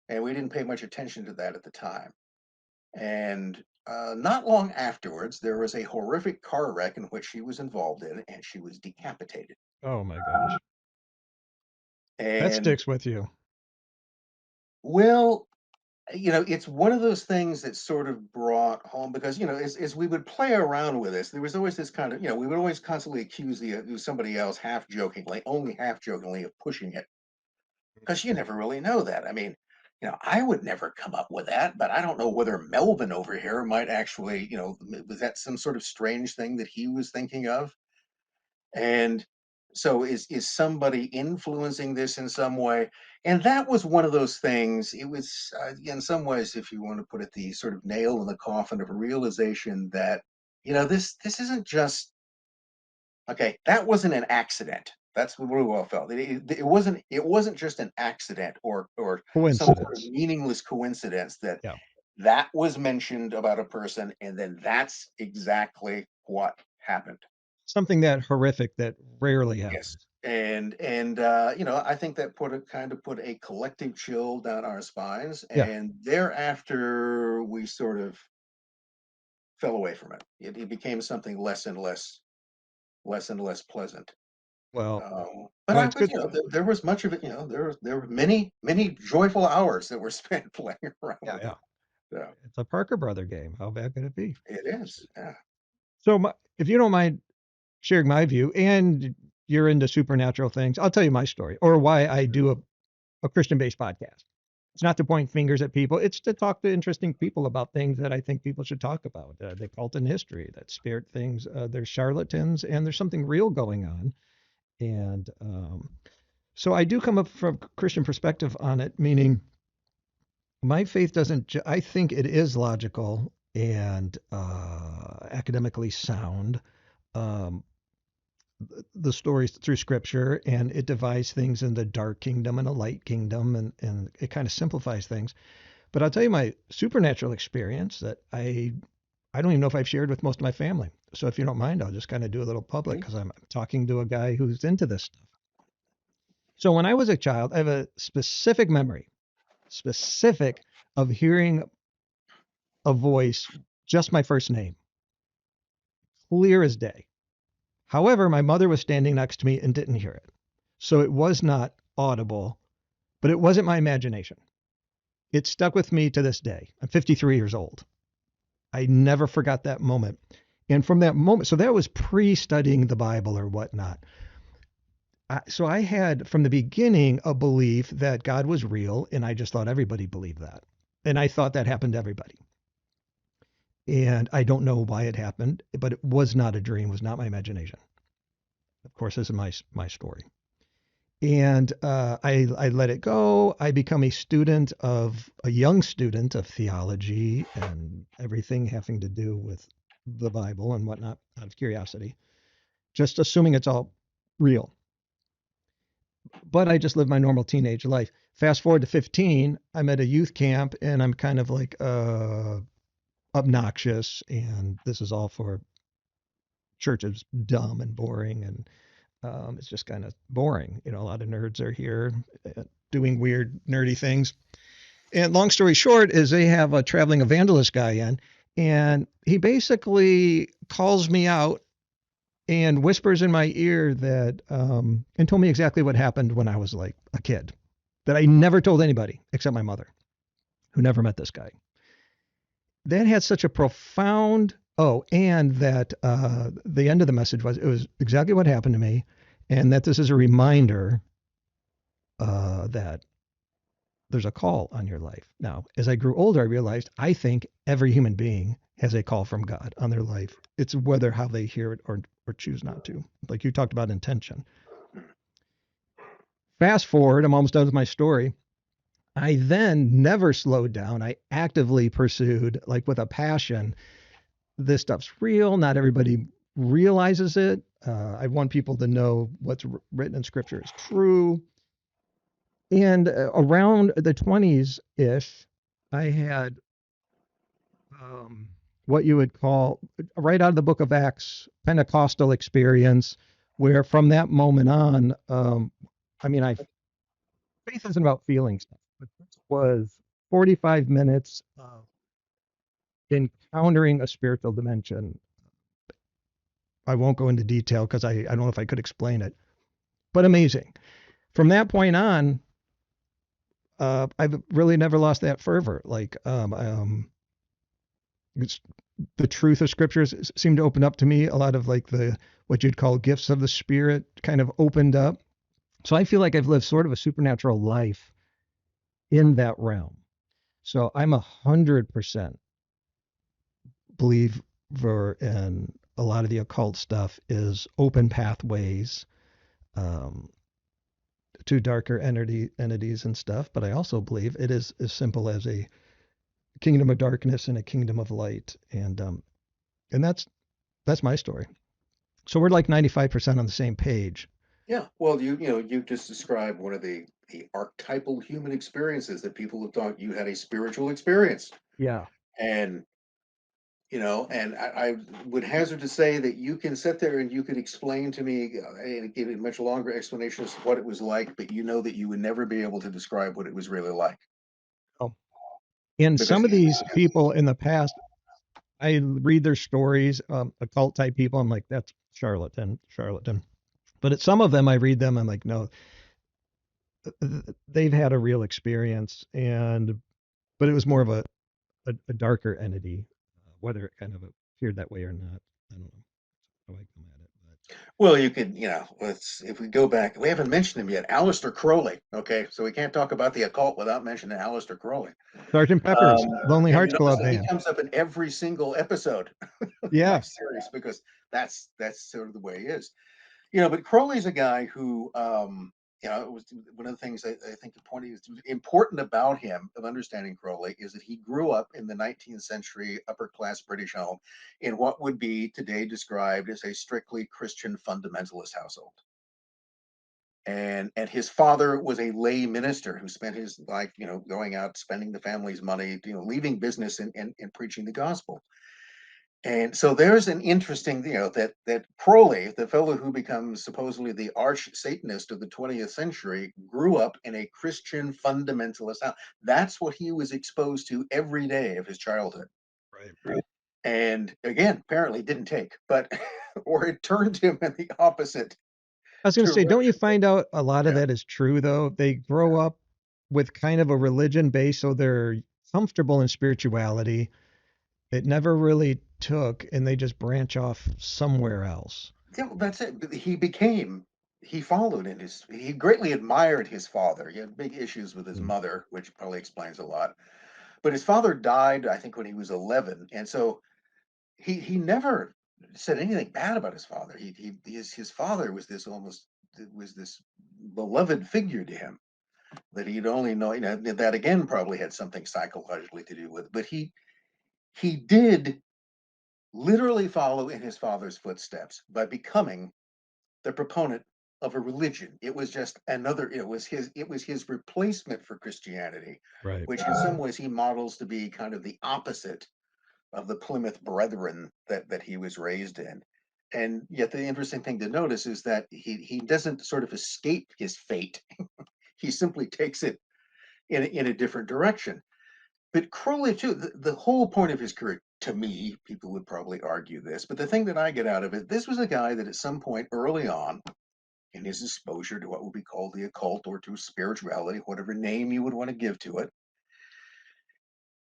And we didn't pay much attention to that at the time. And not long afterwards, there was a horrific car wreck in which she was involved in, and she was decapitated. Oh my gosh. That And, sticks with you. well, it's one of those things that sort of brought home because, as we would play around with this, there was always this kind of, we would always constantly accuse somebody else half jokingly, only half jokingly, of pushing it because you never really know that. I mean, I would never come up with that, but I don't know whether Melvin over here might actually, was that some sort of strange thing that he was thinking of? And so is somebody influencing this in some way? And that was one of those things. It was, in some ways, if you want to put it, the sort of nail in the coffin of a realization that, this isn't just okay. That wasn't an accident. That's what we all felt. It wasn't just an accident or some sort of Coincidence. meaningless coincidence Yeah. that was mentioned about a person, and then that's exactly what happened. Something that horrific that rarely Yes. happens. And I think that put a collective chill down our spines, Yeah. and thereafter we sort of fell away from it. It became something less and less pleasant. Well, But well, I it's was, good. there was much of it. There were many many joyful hours that were spent playing around Yeah. with Yeah. it. So It's a Parker Brother game. How bad could it be? it is. Yeah. So, if you don't mind sharing my view, and you're into supernatural things, I'll tell you my story or why I do a Christian-based podcast. It's not to point fingers at people. It's to talk to interesting people about things that I think people should talk about. The cult in history, that spirit things. There's charlatans, and there's something real going on. And so I do come up from a Christian perspective on it, meaning my faith doesn't. I think it is logical and academically sound. Um, the stories through scripture, and it divides things in the dark kingdom and a light kingdom, and it kind of simplifies things. But I'll tell you my supernatural experience that I don't even know if I've shared with most of my family. So if you don't mind, I'll just kind of do a little public Mhm. because I'm talking to a guy who's into this stuff. So when I was a child, I have a specific memory, specific, of hearing a voice, just my first name, clear as day. However, my mother was standing next to me and didn't hear it. So it was not audible, but it wasn't my imagination. It stuck with me to this day. I'm 53 years old. I never forgot that moment. And from that moment, so that was pre-studying the Bible or whatnot. So I had from the beginning a belief that God was real, and I just thought everybody believed that. And I thought that happened to everybody. And I don't know why it happened, but it was not a dream, was not my imagination. Of course, this is my story. And I let it go. I become a young student of theology and everything having to do with the Bible and whatnot out of curiosity, just assuming it's all real. But I just lived my normal teenage life. Fast forward to 15, I'm at a youth camp and I'm kind of like obnoxious, and this is all for church is dumb and boring, and it's just kind of boring. A lot of nerds are here doing weird, nerdy things. And long story short is they have a traveling evangelist guy in, and he basically calls me out and whispers in my ear that, and told me exactly what happened when I was like a kid, that I never told anybody except my mother, who never met this guy. That had such a profound, and that the end of the message was, it was exactly what happened to me, and that this is a reminder that there's a call on your life. Now, as I grew older, I realized I think every human being has a call from God on their life. It's whether how they hear it or choose not to. Like you talked about intention. Fast forward, I'm almost done with my story. I then never slowed down. I actively pursued, like with a passion, this stuff's real. Not everybody realizes it. I want people to know what's written in scripture is true. And around the 20s ish, I had what you would call, right out of the book of Acts, Pentecostal experience, where from that moment on, I mean, faith isn't about feeling stuff, but this was 45 minutes of encountering a spiritual dimension. I won't go into detail because I don't know if I could explain it, but amazing. From that point on, I've really never lost that fervor. Like, the truth of scriptures seemed to open up to me. A lot of like what you'd call gifts of the spirit kind of opened up. So I feel like I've lived sort of a supernatural life in that realm. So I'm 100% believer in a lot of the occult stuff is open pathways um, to darker entities and stuff. But I also believe it is as simple as a kingdom of darkness and a kingdom of light, and that's my story. So we're like 95% on the same page. Yeah, well, you just described one of the archetypal human experiences that people have thought you had a spiritual experience, Yeah. and and I would hazard to say that you can sit there and you could explain to me and give a much longer explanation as to what it was like, but you know that you would never be able to describe what it was really like Oh. And because some of these people in the past, I read their stories, occult type people. I'm like, that's charlatan. But some of them, I read them. I'm like, no, they've had a real experience, but it was more of a darker entity, whether it kind of appeared that way or not. I don't know how I come at it, but well, you could, let's if we go back, we haven't mentioned him yet, Aleister Crowley. Okay, so we can't talk about the occult without mentioning Aleister Crowley. Sergeant Pepper's Lonely And you Hearts notice Club that he Band. comes up in every single episode of my Yeah. series because that's sort of the way he is. But Crowley's a guy who, it was one of the things I think the point is important about him of understanding Crowley is that he grew up in the 19th century upper class British home in what would be today described as a strictly Christian fundamentalist household. And his father was a lay minister who spent his life, going out, spending the family's money, leaving business and preaching the gospel. And so there's an interesting, that Crowley, the fellow who becomes supposedly the arch Satanist of the 20th century, grew up in a Christian fundamentalist house. That's what he was exposed to every day of his childhood. Right. And again, apparently didn't take, but or it turned him in the opposite I was going to say, don't you direction. find out a lot of Yeah. that is true, though? They grow up with kind of a religion base, so they're comfortable in spirituality. It never really took, and they just branch off somewhere else. Yeah, well, that's it. But he followed in he greatly admired his father. He had big issues with his Mm. mother, which probably explains a lot. But his father died, I think, when he was 11, and so he never said anything bad about his father. His father was this almost was this beloved figure to him that he'd only know. That again probably had something psychologically to do with. But he did literally follow in his father's footsteps by becoming the proponent of a religion. It was just another. It was his replacement for Christianity, Right. which in some ways he models to be kind of the opposite of the Plymouth Brethren that he was raised in. And yet the interesting thing to notice is that he doesn't sort of escape his fate. He simply takes it in a different direction. But Crowley, too, the whole point of his career, to me, people would probably argue this, but the thing that I get out of it, this was a guy that at some point early on in his exposure to what would be called the occult or to spirituality, whatever name you would want to give to it,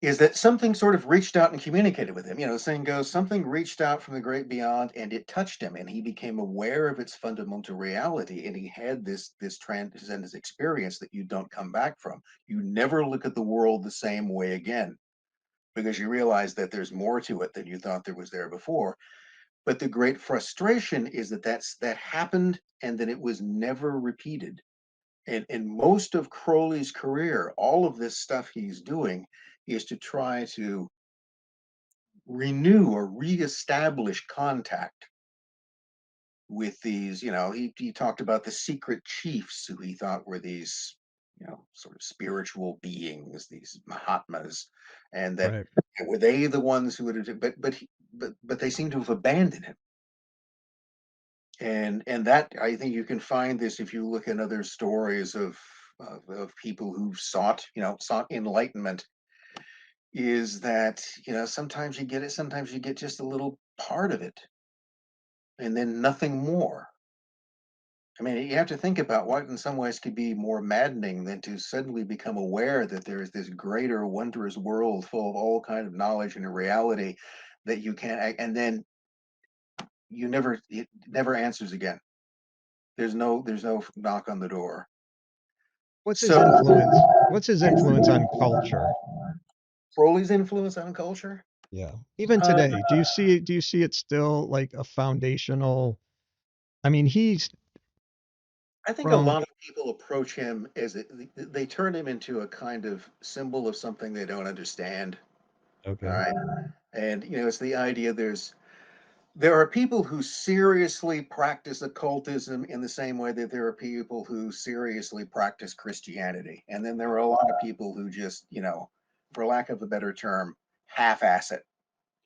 is that something sort of reached out and communicated with him. The saying goes, something reached out from the great beyond and it touched him, and he became aware of its fundamental reality. And he had this transcendent experience that you don't come back from. You never look at the world the same way again because you realize that there's more to it than you thought there was there before. But the great frustration is that happened and then it was never repeated. And in most of Crowley's career, all of this stuff he's doing is to try to renew or reestablish contact with these. He talked about the secret chiefs who he thought were these, sort of spiritual beings, these Mahatmas, and that Right. were they the ones who would have, but they seem to have abandoned him. And that, I think you can find this if you look at other stories of people who've sought enlightenment, is that sometimes you get it, sometimes you get just a little part of it and then nothing more. I mean, you have to think about what in some ways could be more maddening than to suddenly become aware that there is this greater wondrous world full of all kind of knowledge and a reality that you can't, and then it never answers again. There's no knock on the door. What's his So influence? What's his influence on culture? Crowley's influence on culture. Yeah. Even Uh, today, do you see it still like a foundational? I mean, he's I think a from lot of people approach him as they turn him into a kind of symbol of something they don't understand. All okay. right, and it's the idea there are people who seriously practice occultism in the same way that there are people who seriously practice Christianity, and then there are a lot of people who just for lack of a better term, half-ass it.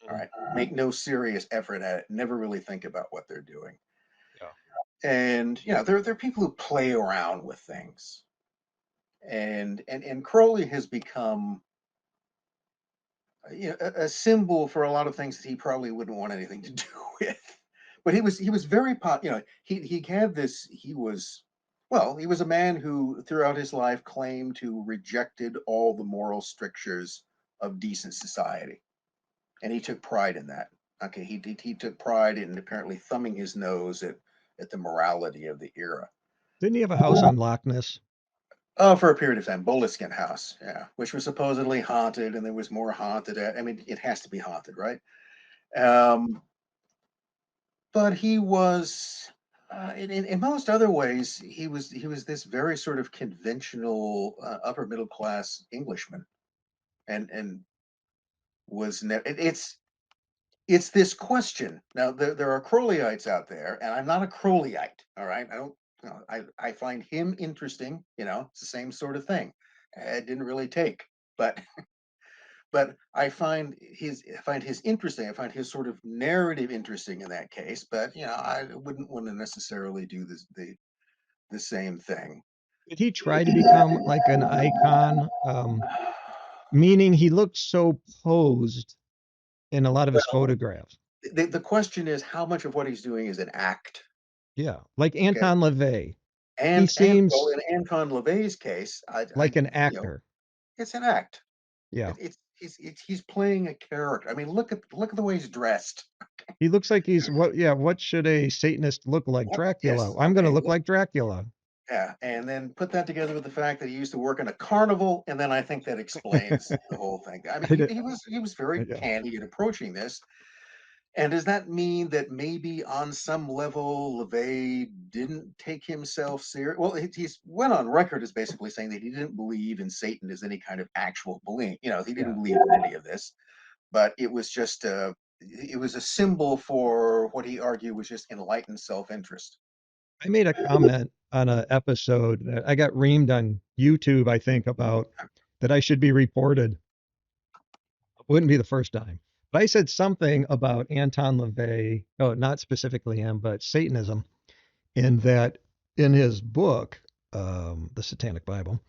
All Mhm. right, make no serious effort at it, never really think about what they're doing. Yeah. And there are people who play around with things, and Crowley has become a symbol for a lot of things that he probably wouldn't want anything to do with. But he was very he had this. He was a man who throughout his life claimed to rejected all the moral strictures of decent society, and he took pride in that. Okay, he took pride in apparently thumbing his nose at the morality of the era. Didn't he have a house on Loch Ness? Oh, for a period of time, Boleskine House, yeah, which was supposedly haunted, and there was more haunted. I mean, it has to be haunted, right? Um, but he was, in most other ways, he was this very sort of conventional upper middle class Englishman, and was it's this question. Now there are Crowleyites out there, and I'm not a Crowleyite. All right, I don't. I find him interesting. It's the same sort of thing. It didn't really take, but I find his interesting. I find his sort of narrative interesting in that case. But I wouldn't want to necessarily do the same thing. Did he try to become like an icon? Meaning he looked so posed in a lot of his Well, photographs. the question is how much of what he's doing is an act. Yeah, like Okay, Anton LaVey. He and seems in Anton LaVey's case, like an actor. it's an act. Yeah. He's playing a character. I mean, look at the way he's dressed. He looks like he's what yeah, what should a Satanist look like? Dracula. Yes, I'm gonna okay, look look, like Dracula. yeah, and then put that together with the fact that he used to work in a carnival, and then I think that explains the whole thing. I mean, I he, did, he was he was very yeah. candid in approaching this, And does that mean that maybe on some level LaVey didn't take himself serious? Well, he's went on record as basically saying that he didn't believe in Satan as any kind of actual belief. He didn't Yeah. believe in any of this, but it was just it was a symbol for what he argued was just enlightened self-interest. I made a comment on an episode that I got reamed on YouTube, I think, about that I should be reported. Wouldn't be the first time. But I said something about Anton LaVey, oh, not specifically him, but Satanism, in that in his book, The Satanic Bible,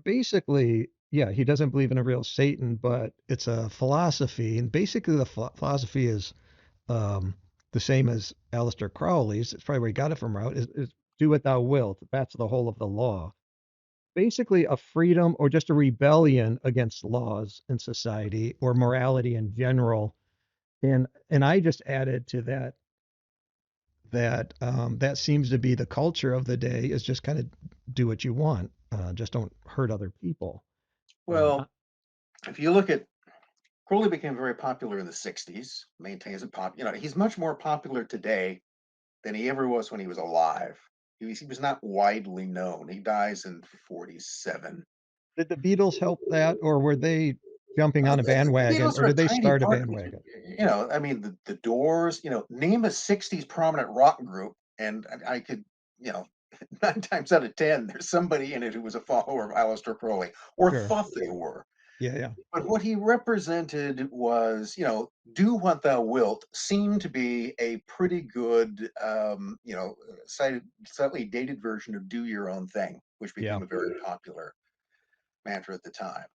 basically, yeah, he doesn't believe in a real Satan, but it's a philosophy. And basically, the philosophy is um, the same as Aleister Crowley's. It's probably where he got it from, right? Is do what thou wilt. That's the whole of the law. Basically, a freedom or just a rebellion against laws in society or morality in general. And I just added to that that seems to be the culture of the day is just kind of do what you want, just don't hurt other people. Uh, Well, if you look at Crowley became very popular in the 60s, maintains a he's much more popular today than he ever was when he was alive. He was not widely known. He dies in 47. did the Beatles help that, or were they jumping on a The bandwagon, Beatles or are a did they tiny start a part. bandwagon? I mean, the Doors. Name a '60s prominent rock group, and I could, you know, 9 times out of 10, there's somebody in it who was a follower of Aleister Crowley or Sure. thought they were. Yeah, yeah, But what he represented was, do what thou wilt, seemed to be a pretty good, slightly dated version of do your own thing, which yeah. became a very popular mantra at the time.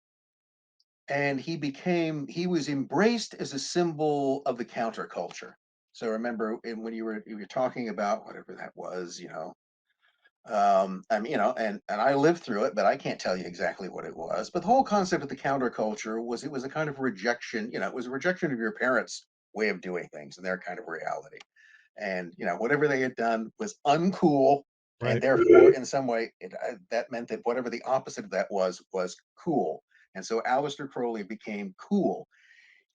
And he was embraced as a symbol of the counterculture. So remember when you were talking about whatever that was, and I lived through it, but I can't tell you exactly what it was. But the whole concept of the counterculture was, it was a kind of rejection. It was a rejection of your parents' way of doing things and their kind of reality. And whatever they had done was uncool, and Right. therefore, in some way, that meant that whatever the opposite of that was cool. And so Aleister Crowley became cool,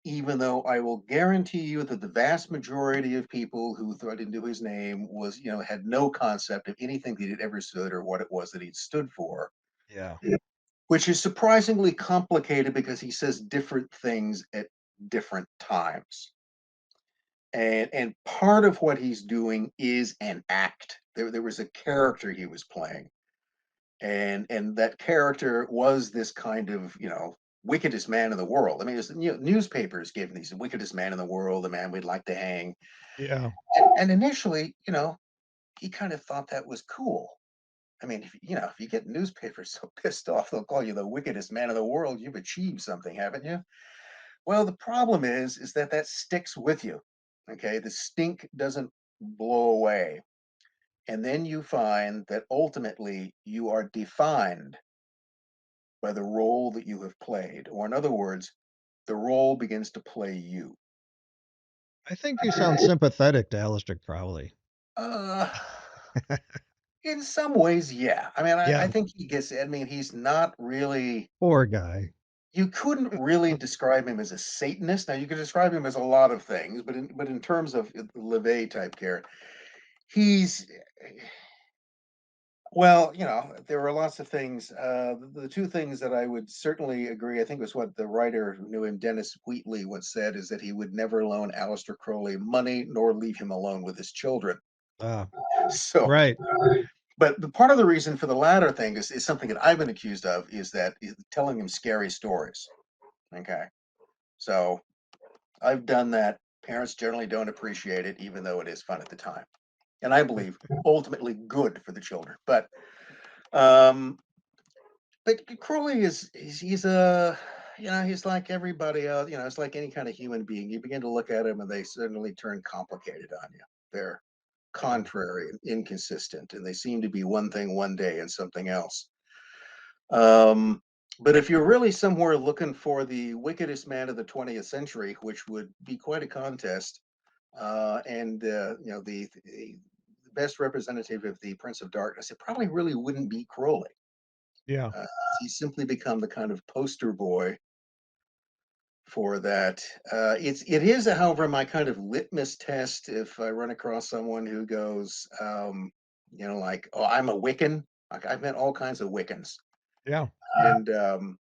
even though I will guarantee you that the vast majority of people who threw into his name had no concept of anything that he'd ever stood or what it was that he'd stood for, Yeah. which is surprisingly complicated because he says different things at different times. And part of what he's doing is an act. There was a character he was playing, and that character was this kind of wickedest man in the world. I mean, newspapers gave him these wickedest man in the world, the man we'd like to hang. Yeah. And initially, he kind of thought that was cool. I mean, if you get newspapers so pissed off they'll call you the wickedest man in the world, you've achieved something, haven't you? Well, the problem is that sticks with you. Okay, the stink doesn't blow away. And then you find that ultimately you are defined by the role that you have played. Or, in other words, the role begins to play you. I think you sound sympathetic to Aleister Crowley. Uh, in some ways, yeah. I mean, I Yeah. think he's not really, Poor guy. you couldn't really describe him as a Satanist. Now, you could describe him as a lot of things, but in terms of the LaVey type character, he's, well, there were lots of things. The two things that I would certainly agree, I think was what the writer who knew him, Dennis Wheatley, once said, is that he would never loan Aleister Crowley money nor leave him alone with his children. Ah, So, right. but the part of the reason for the latter thing is something that I've been accused of, is telling him scary stories. Okay. So I've done that. Parents generally don't appreciate it, even though it is fun at the time. And I believe ultimately good for the children. Um, but Crowley he's a he's like everybody else. It's like any kind of human being. You begin to look at them, and they suddenly turn complicated on you. They're Yeah. contrary and inconsistent, and they seem to be one thing one day and something else. Um, but if you're really somewhere looking for the wickedest man of the 20th century, which would be quite a contest, and the best representative of the Prince of Darkness, it probably really wouldn't be Crowley. Yeah. Uh, he's simply become the kind of poster boy for that. It is, however, my kind of litmus test if I run across someone who goes, like, oh, I'm a Wiccan. Like, I've met all kinds of Wiccans, Yeah. and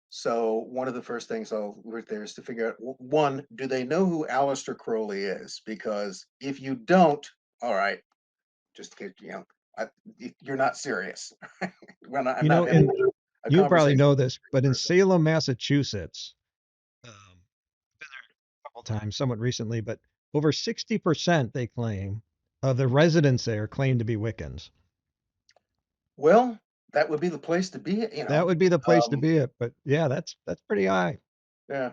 so one of the first things I'll look there is to figure out one, do they know who Aleister Crowley is? Because if you don't, all right, just get I, you're not serious. I'm not having And a you probably conversation know with this, a but in person. Salem, Massachusetts, been there a couple times, somewhat recently, but over 60% they claim of the residents there claim to be Wiccans. Well, that would be the place to be. That would be the place to Um, be it. But yeah, that's pretty high. yeah.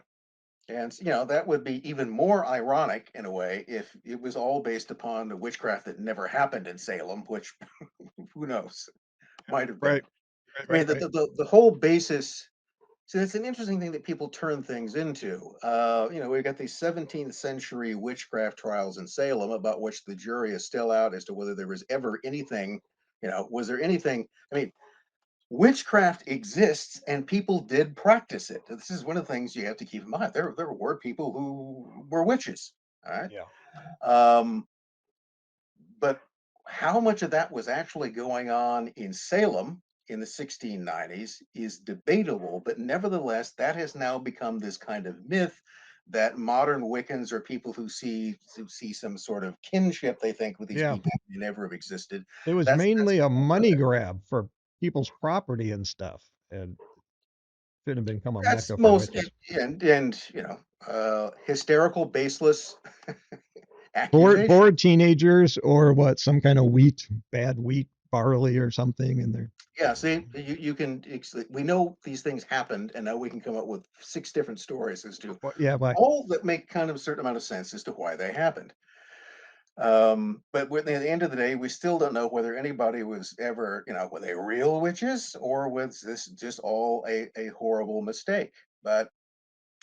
And that would be even more ironic in a way if it was all based upon the witchcraft that never happened in Salem, which who knows, might have been. Right. Right. I mean, Right. the Right. the, the, the whole basis. See, that's an interesting thing that people turn things into. We've got these 17th century witchcraft trials in Salem about which the jury is still out as to whether there was ever anything. Was there anything? I mean, witchcraft exists and people did practice it. This is one of the things you have to keep in mind. There were people who were witches. All right. Yeah. Um, but how much of that was actually going on in Salem in the 1690s is debatable. But nevertheless, that has now become this kind of myth that modern Wiccans are people who see some sort of kinship, they think, with these Yeah. people who never have existed. It was That's mainly a money grab for people's property and stuff, and should have become a That's mecca for most witches. hysterical, baseless Bored, accusation. bored teenagers, or what? Some kind of wheat, bad wheat, barley, or something, and they're Yeah, see, you can. We know these things happened, and now we can come up with 6 different stories as to yeah, but all that make kind of a certain amount of sense as to why they happened. But at the end of the day, we still don't know whether anybody was ever, were they real witches or was this just all a horrible mistake? But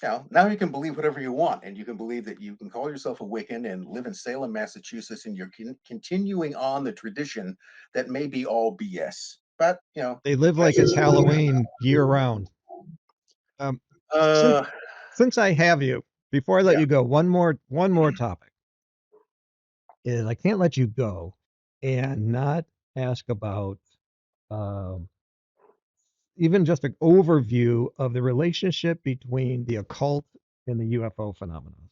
now you can believe whatever you want, and you can believe that you can call yourself a Wiccan and live in Salem, Massachusetts, and you're continuing on the tradition that may be all BS. But they live that's like it's Halloween year round. Um, since uh, since I have you, before I let yeah. you go, one more topic is I can't let you go and not ask about um, even just an overview of the relationship between the occult and the UFO phenomenon.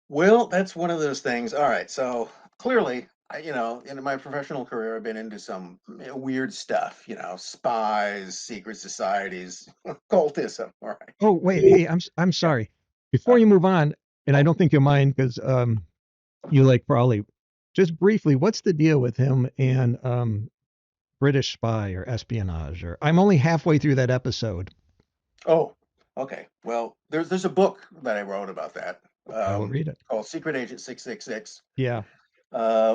Well, that's one of those things. All right, so clearly, in my professional career, I've been into some weird stuff. Spies, secret societies, occultism. All right. Oh wait, hey, I'm Yeah. sorry. Before you move on, and I don't think you'll mind because you like Crawley. Just briefly, what's the deal with him and British spy or espionage? Or I'm only halfway through that episode. Oh, okay. Well, there's a book that I wrote about that, I will read it. called Secret Agent 666, Yeah.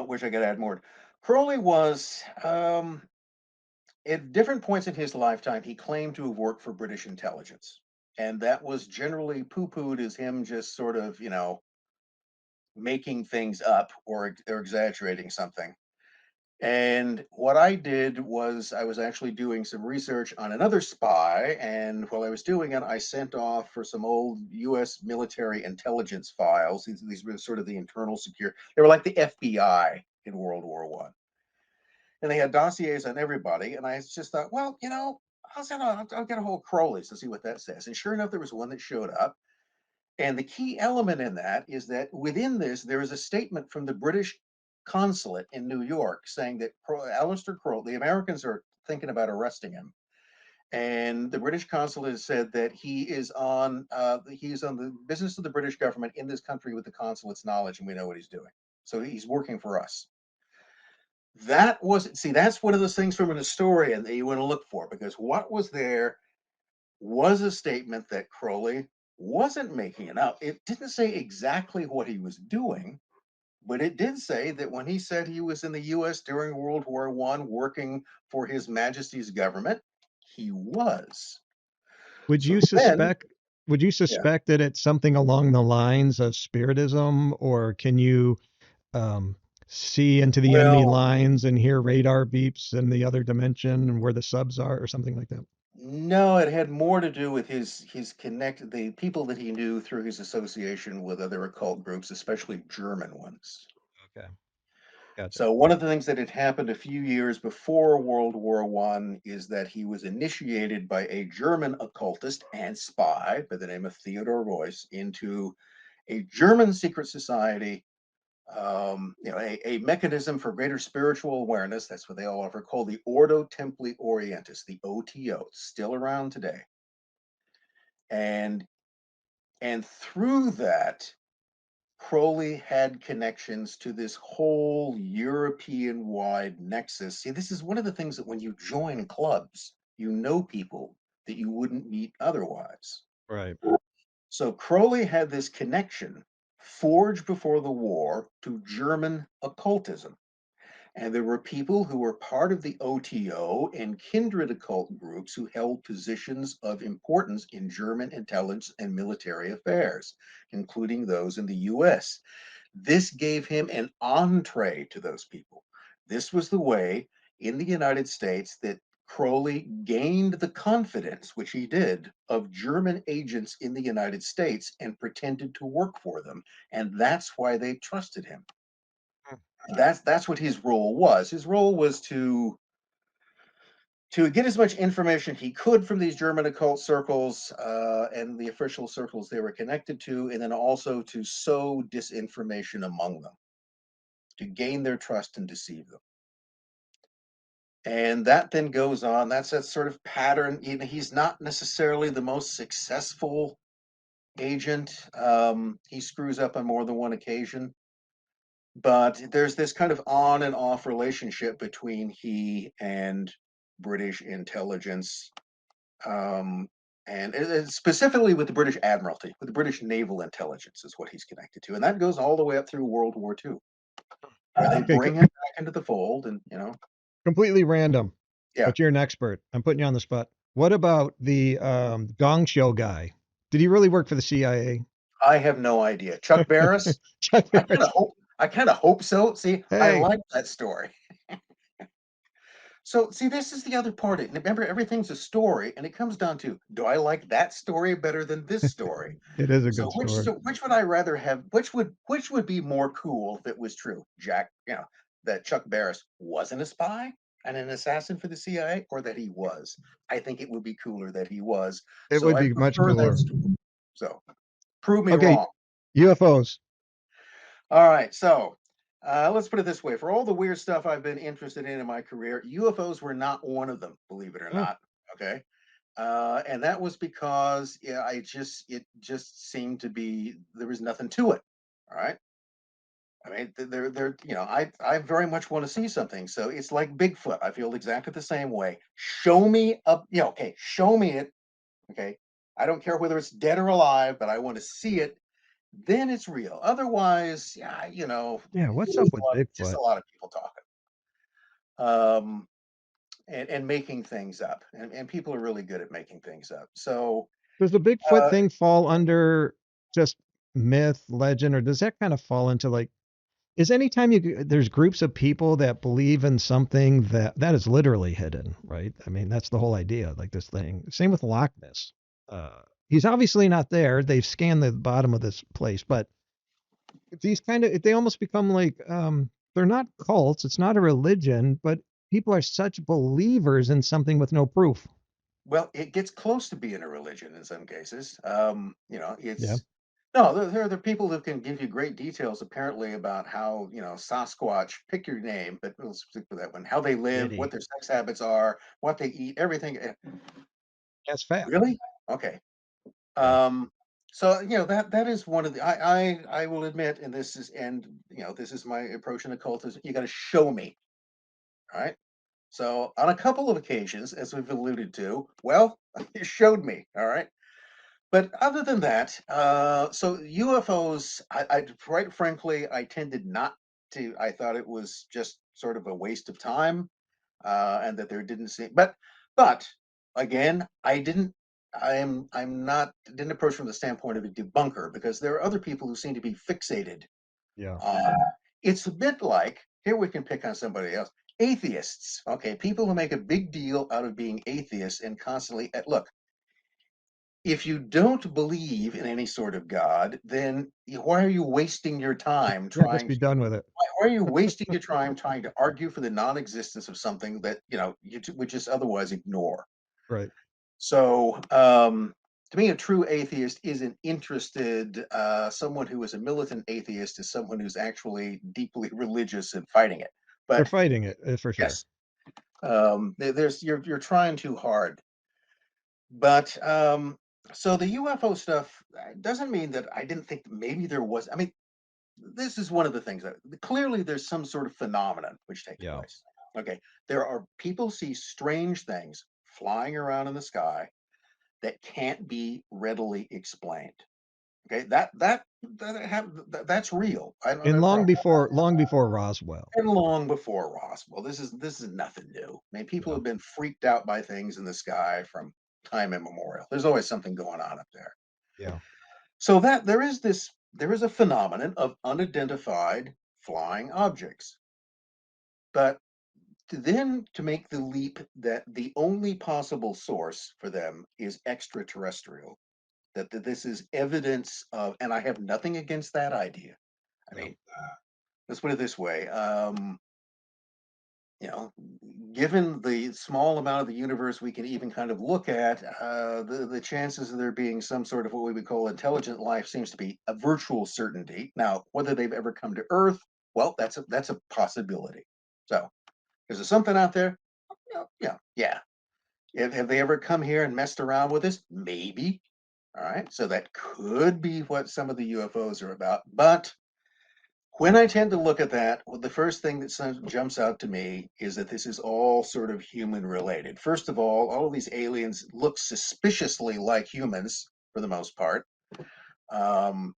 which I got to add more. Crowley was, at different points in his lifetime, he claimed to have worked for British intelligence, and that was generally poo-pooed as him just sort of, making things up or exaggerating something. And what I did was I was actually doing some research on another spy. And while I was doing it, I sent off for some old US military intelligence files. These were sort of the internal secure, they were like the FBI in World War One. And they had dossiers on everybody. And I just thought, well, I'll get a hold of Crowley's to see what that says. And sure enough, there was one that showed up. And the key element in that is that within this, there is a statement from the British consulate in New York saying that Aleister Crowley, the Americans are thinking about arresting him. And the British consulate has said that he's on the business of the British government in this country with the consulate's knowledge, and we know what he's doing. So he's working for us. That's one of those things from an historian that you want to look for, because what was there was a statement that Crowley wasn't making it up. It didn't say exactly what he was doing, but it did say that when he said he was in the US during World War One working for His Majesty's government, he was. Would So you then, suspect would you yeah, suspect that it's something along the lines of spiritism, or can you um, see into the enemy well, lines and hear radar beeps in the other dimension and where the subs are, or something like that? No, it had more to do with his connect the people that he knew through his association with other occult groups, especially German ones. Okay, gotcha. So one of the things that had happened a few years before World War One is that he was initiated by a German occultist and spy by the name of Theodor Reuss into a German secret society, a mechanism for greater spiritual awareness. That's what they all offer, called the Ordo Templi Orientis, the OTO. It's still around today. And and through that, Crowley had connections to this whole European wide nexus. See, this is one of the things that when you join clubs, you know people that you wouldn't meet otherwise. Right. So Crowley had this connection forged before the war to German occultism. And there were people who were part of the OTO and kindred occult groups who held positions of importance in German intelligence and military affairs, including those in the US. This gave him an entree to those people. This was the way in the United States that Crowley gained the confidence, which he did, of German agents in the United States and pretended to work for them. And that's why they trusted him. That's what his role was. His role was to get as much information he could from these German occult circles and the official circles they were connected to, and then also to sow disinformation among them, to gain their trust and deceive them. And that then goes on. That's that sort of pattern. He's not necessarily the most successful agent. He screws up on more than one occasion. But there's this kind of on and off relationship between he and British intelligence, um, and specifically with the British Admiralty, with the British naval intelligence is what he's connected to, and that goes all the way up through World War II, where they Okay, bring him back into the fold, and completely random, yeah, but you're an expert. I'm putting you on the spot. What about the Gong Show guy? Did he really work for the CIA? I have no idea. Chuck Barris, Chuck I kind Barris. of hope, I kind of hope so. See, I Hey, like that story. So, see, this is the other part. Remember, everything's a story, and it comes down to, do I like that story better than this story? it is a So, good story. which would I rather have? Which would be more cool if it was true? That Chuck Barris wasn't a spy and an assassin for the CIA, or that he was. I think it would be cooler that he was. It So would I be much prefer that cooler. story. So prove me Okay, wrong. UFOs. All right, so let's put it this way: for all the weird stuff I've been interested in my career, UFOs were not one of them. Believe it or Oh, not. Okay. And that was because it just seemed to be there was nothing to it. All right. I mean, they're I very much want to see something. So it's like Bigfoot. I feel exactly the same way. Show me up, okay, show me it. Okay. I don't care whether it's dead or alive, but I want to see it. Then it's real. Otherwise, yeah, yeah. What's up just with just Bigfoot? a lot of people talking. Um and making things up. And people are really good at making things up. So Does the Bigfoot uh thing fall under just myth, legend, or does that kind of fall into like, is anytime there's groups of people that believe in something that is literally hidden, right? I mean, that's the whole idea, like this thing. Same with Loch Ness. He's obviously not there. They've scanned the bottom of this place, but these kind of they almost become like they're not cults. It's not a religion, but people are such believers in something with no proof. Well, it gets close to being a religion in some cases. Yeah. It's no, there are people who can give you great details apparently about how, Sasquatch, pick your name, but we'll stick with that one, how they live, what Yeti. their sex habits are, what they eat, everything. That's fact. Really? Okay. Yeah. Um, so that is one of the I will admit, this is my approach in occultism. You got to show me, all right? So on a couple of occasions, as we've alluded to, well, you showed me, all right. But other than that, so UFOs, quite frankly, I tended not to. I thought it was just sort of a waste of time, and that there didn't seem. But again, I didn't. I'm not didn't approach from the standpoint of a debunker because there are other people who seem to be fixated Yeah. on. It's a bit like here we can pick on somebody else. Atheists, okay, people who make a big deal out of being atheists and constantly look. If you don't believe in any sort of God, then why are you wasting your time Yeah, just trying be to? done with it. Why are you wasting your time trying to argue for the non-existence of something that you would just otherwise ignore? Right. So, to me, a true atheist isn't interested. Someone who is a militant atheist is someone who's actually deeply religious and fighting it. They're But fighting it for sure. yes, there's you're trying too hard. But so the UFO stuff doesn't mean that I didn't think maybe there was. I mean, this is one of the things that clearly there's some sort of phenomenon which takes Yeah. place. Okay, there are people see strange things flying around in the sky that can't be readily explained. Okay, that's real. I don't And know. long before Roswell. And long before Roswell, this is nothing new. I mean, people Yeah. have been freaked out by things in the sky from time immemorial. There's always something going on up there. Yeah. So that there is a phenomenon of unidentified flying objects. But to make the leap that the only possible source for them is extraterrestrial, that this is evidence of, and I have nothing against that idea. I Yeah. mean, let's put it this way. You know, given the small amount of the universe we can even kind of look at, the chances of there being some sort of what we would call intelligent life seems to be a virtual certainty. Now, whether they've ever come to Earth, well, that's a possibility. So, is there something out there? Yeah. Have they ever come here and messed around with us? Maybe. All right. So that could be what some of the UFOs are about. But when I tend to look at that, well, the first thing that jumps out to me is that this is all sort of human related. First of all of these aliens look suspiciously like humans for the most part. Um,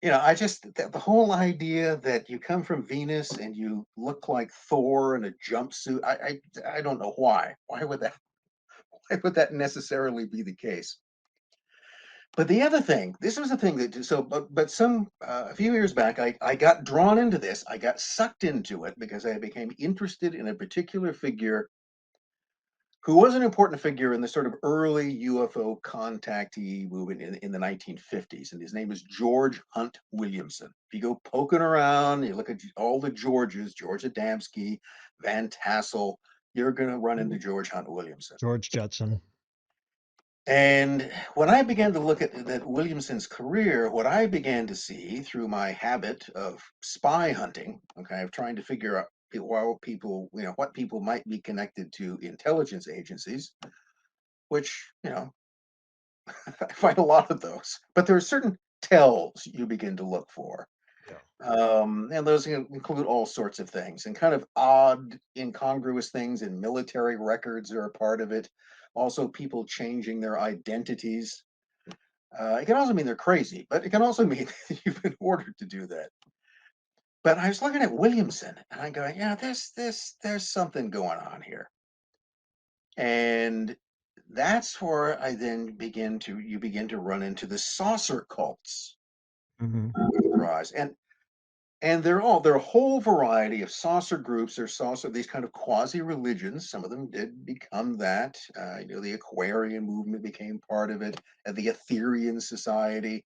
I just the whole idea that you come from Venus and you look like Thor in a jumpsuit. I don't know why. Why would that necessarily be the case? But the other thing, this was the thing that but some a few years back, I got drawn into this. I got sucked into it because I became interested in a particular figure who was an important figure in the sort of early UFO contactee movement in the 1950s, and his name is George Hunt Williamson. If you go poking around, you look at all the Georges, George Adamski, Van Tassel, you're going to run into George Hunt Williamson. George Jetson. And when I began to look at Williamson's career, what I began to see through my habit of spy hunting, okay, of trying to figure out what people might be connected to intelligence agencies, which, I find a lot of those, but there are certain tells you begin to look for. Yeah. And those include all sorts of things, and kind of odd, incongruous things in military records are a part of it. Also, people changing their identities. It can also mean they're crazy, but it can also mean that you've been ordered to do that. But I was looking at Williamson, and I'm going, yeah, there's something going on here, and that's where I then begin to run into the saucer cults Hmm. rise, and they're a whole variety of saucer groups. They're saucer these kind of quasi religions. Some of them did become that. The Aquarian movement became part of it, the Etherian Society.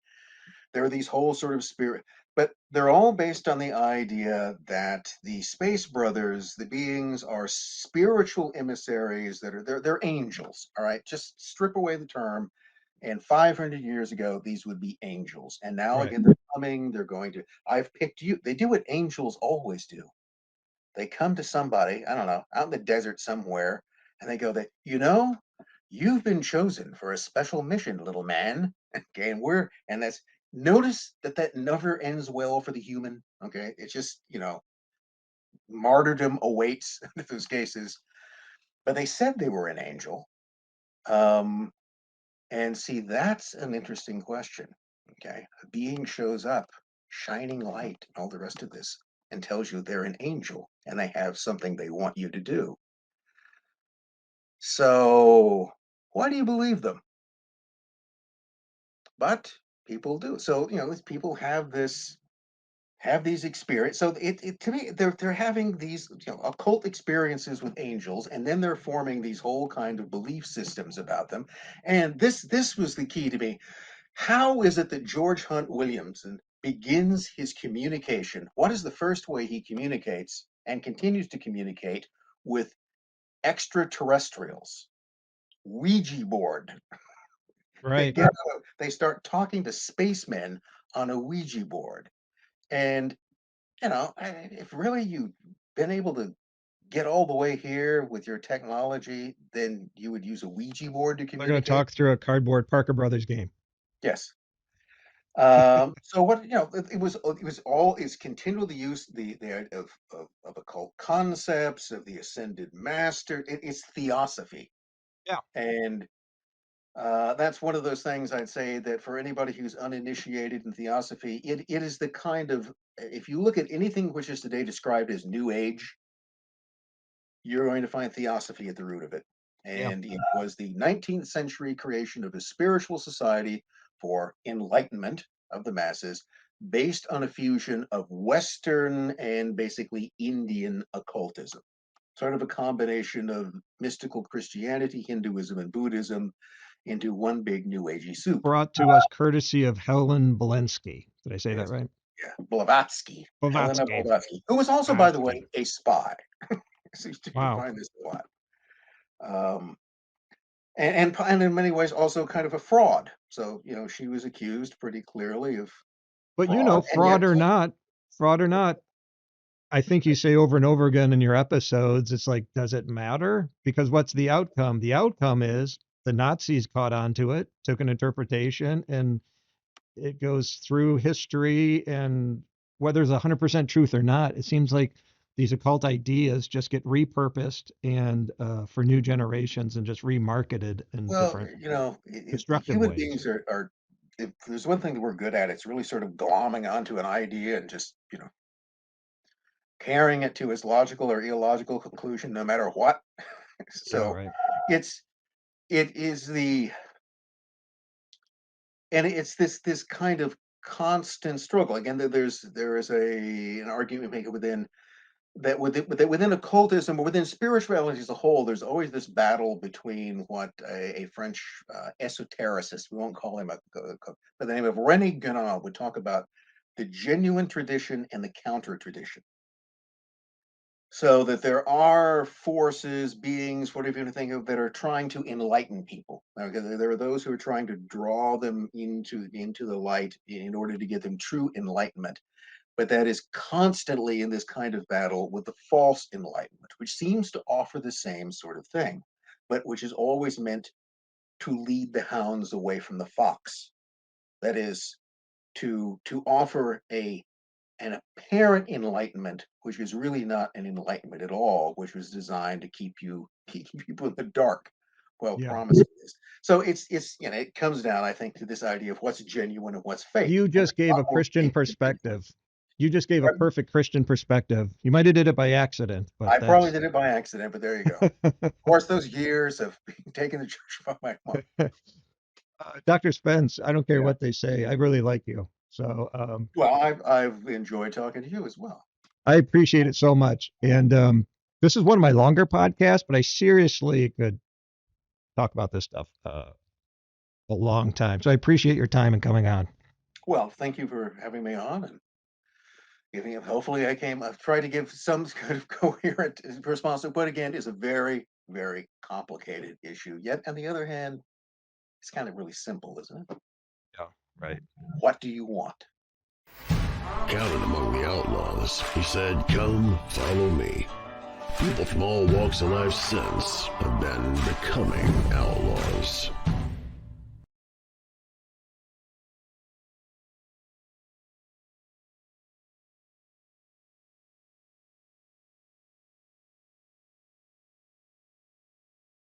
There are these whole sort of spirit, but they're all based on the idea that the space brothers, the beings, are spiritual emissaries that are they're angels. All right, just strip away the term. And 500 years ago, these would be angels. And now Right. again, they're coming. They're going to. I've picked you. They do what angels always do. They come to somebody, I don't know, out in the desert somewhere, and they go, you've been chosen for a special mission, little man. Okay, and that's notice that never ends well for the human. Okay, it's just martyrdom awaits in those cases. But they said they were an angel. Um, and see, that's an interesting question. Okay, a being shows up, shining light, and all the rest of this, and tells you they're an angel and they have something they want you to do. So, why do you believe them? But people do. So, these people have this have these experiences. So to me, they're having these occult experiences with angels, and then they're forming these whole kind of belief systems about them. And this was the key to me. How is it that George Hunt Williamson begins his communication? What is the first way he communicates and continues to communicate with extraterrestrials? Ouija board. Right. They start talking to spacemen on a Ouija board. And, if really you've been able to get all the way here with your technology, then you would use a Ouija board to They're going to communicate. talk through a cardboard Parker Brothers game. Yes. So what it's continually used the idea of occult concepts of the ascended master. It's theosophy, Yeah. and that's one of those things I'd say that for anybody who's uninitiated in theosophy, it is the kind of, if you look at anything which is today described as New Age, you're going to find theosophy at the root of it. Yeah. And it was the 19th century creation of a spiritual society for enlightenment of the masses based on a fusion of Western and basically Indian occultism, sort of a combination of mystical Christianity, Hinduism, and Buddhism into one big New Agey soup. Brought to us courtesy of Helen Belensky. Did I say that right? Yeah, Blavatsky. Helena Blavatsky, who was also, by the way, a spy. So you can find this a lot. And in many ways also kind of a fraud. So, she was accused pretty clearly of But fraud. fraud or not, I think you say over and over again in your episodes, it's like, does it matter? Because what's the outcome? The outcome is the Nazis caught on to it, took an interpretation, and it goes through history. And whether it's 100% truth or not, it seems like these occult ideas just get repurposed and for new generations and just remarketed in different destructive human ways. beings are if there's one thing that we're good at, it's really sort of glomming onto an idea and just, carrying it to its logical or illogical conclusion, no matter what. So right. it's this kind of constant struggle. Again, there is an argument maker within occultism or within spirituality as a whole. There's always this battle between what a French esotericist, we won't call him by the name of René Guénon, would talk about the genuine tradition and the counter tradition. So that there are forces, beings, whatever you think of, that are trying to enlighten people. There are those who are trying to draw them into the light in order to get them true enlightenment. But that is constantly in this kind of battle with the false enlightenment, which seems to offer the same sort of thing, but which is always meant to lead the hounds away from the fox. That is, to offer an apparent enlightenment, which is really not an enlightenment at all, which was designed to keep people in the dark. Well, promising this. So it's it comes down, I think, to this idea of what's genuine and what's fake. You just gave a Christian perspective. You just gave a perfect Christian perspective. You might have did it by accident, but I probably did it by accident, but there you go. Of course, those years of taking the church from my mom. Dr. Spence, I don't care what they say. I really like you. So, well, I've enjoyed talking to you as well. I appreciate it so much. And this is one of my longer podcasts, but I seriously could talk about this stuff a long time. So I appreciate your time and coming on. Well, thank you for having me on and giving it. Hopefully I've tried to give some kind of coherent response, but again, it's a very, very complicated issue. Yet, on the other hand, it's kind of really simple, isn't it? Yeah, right. What do you want? Counted among the outlaws, he said, "Come, follow me." People from all walks of life since have been becoming outlaws.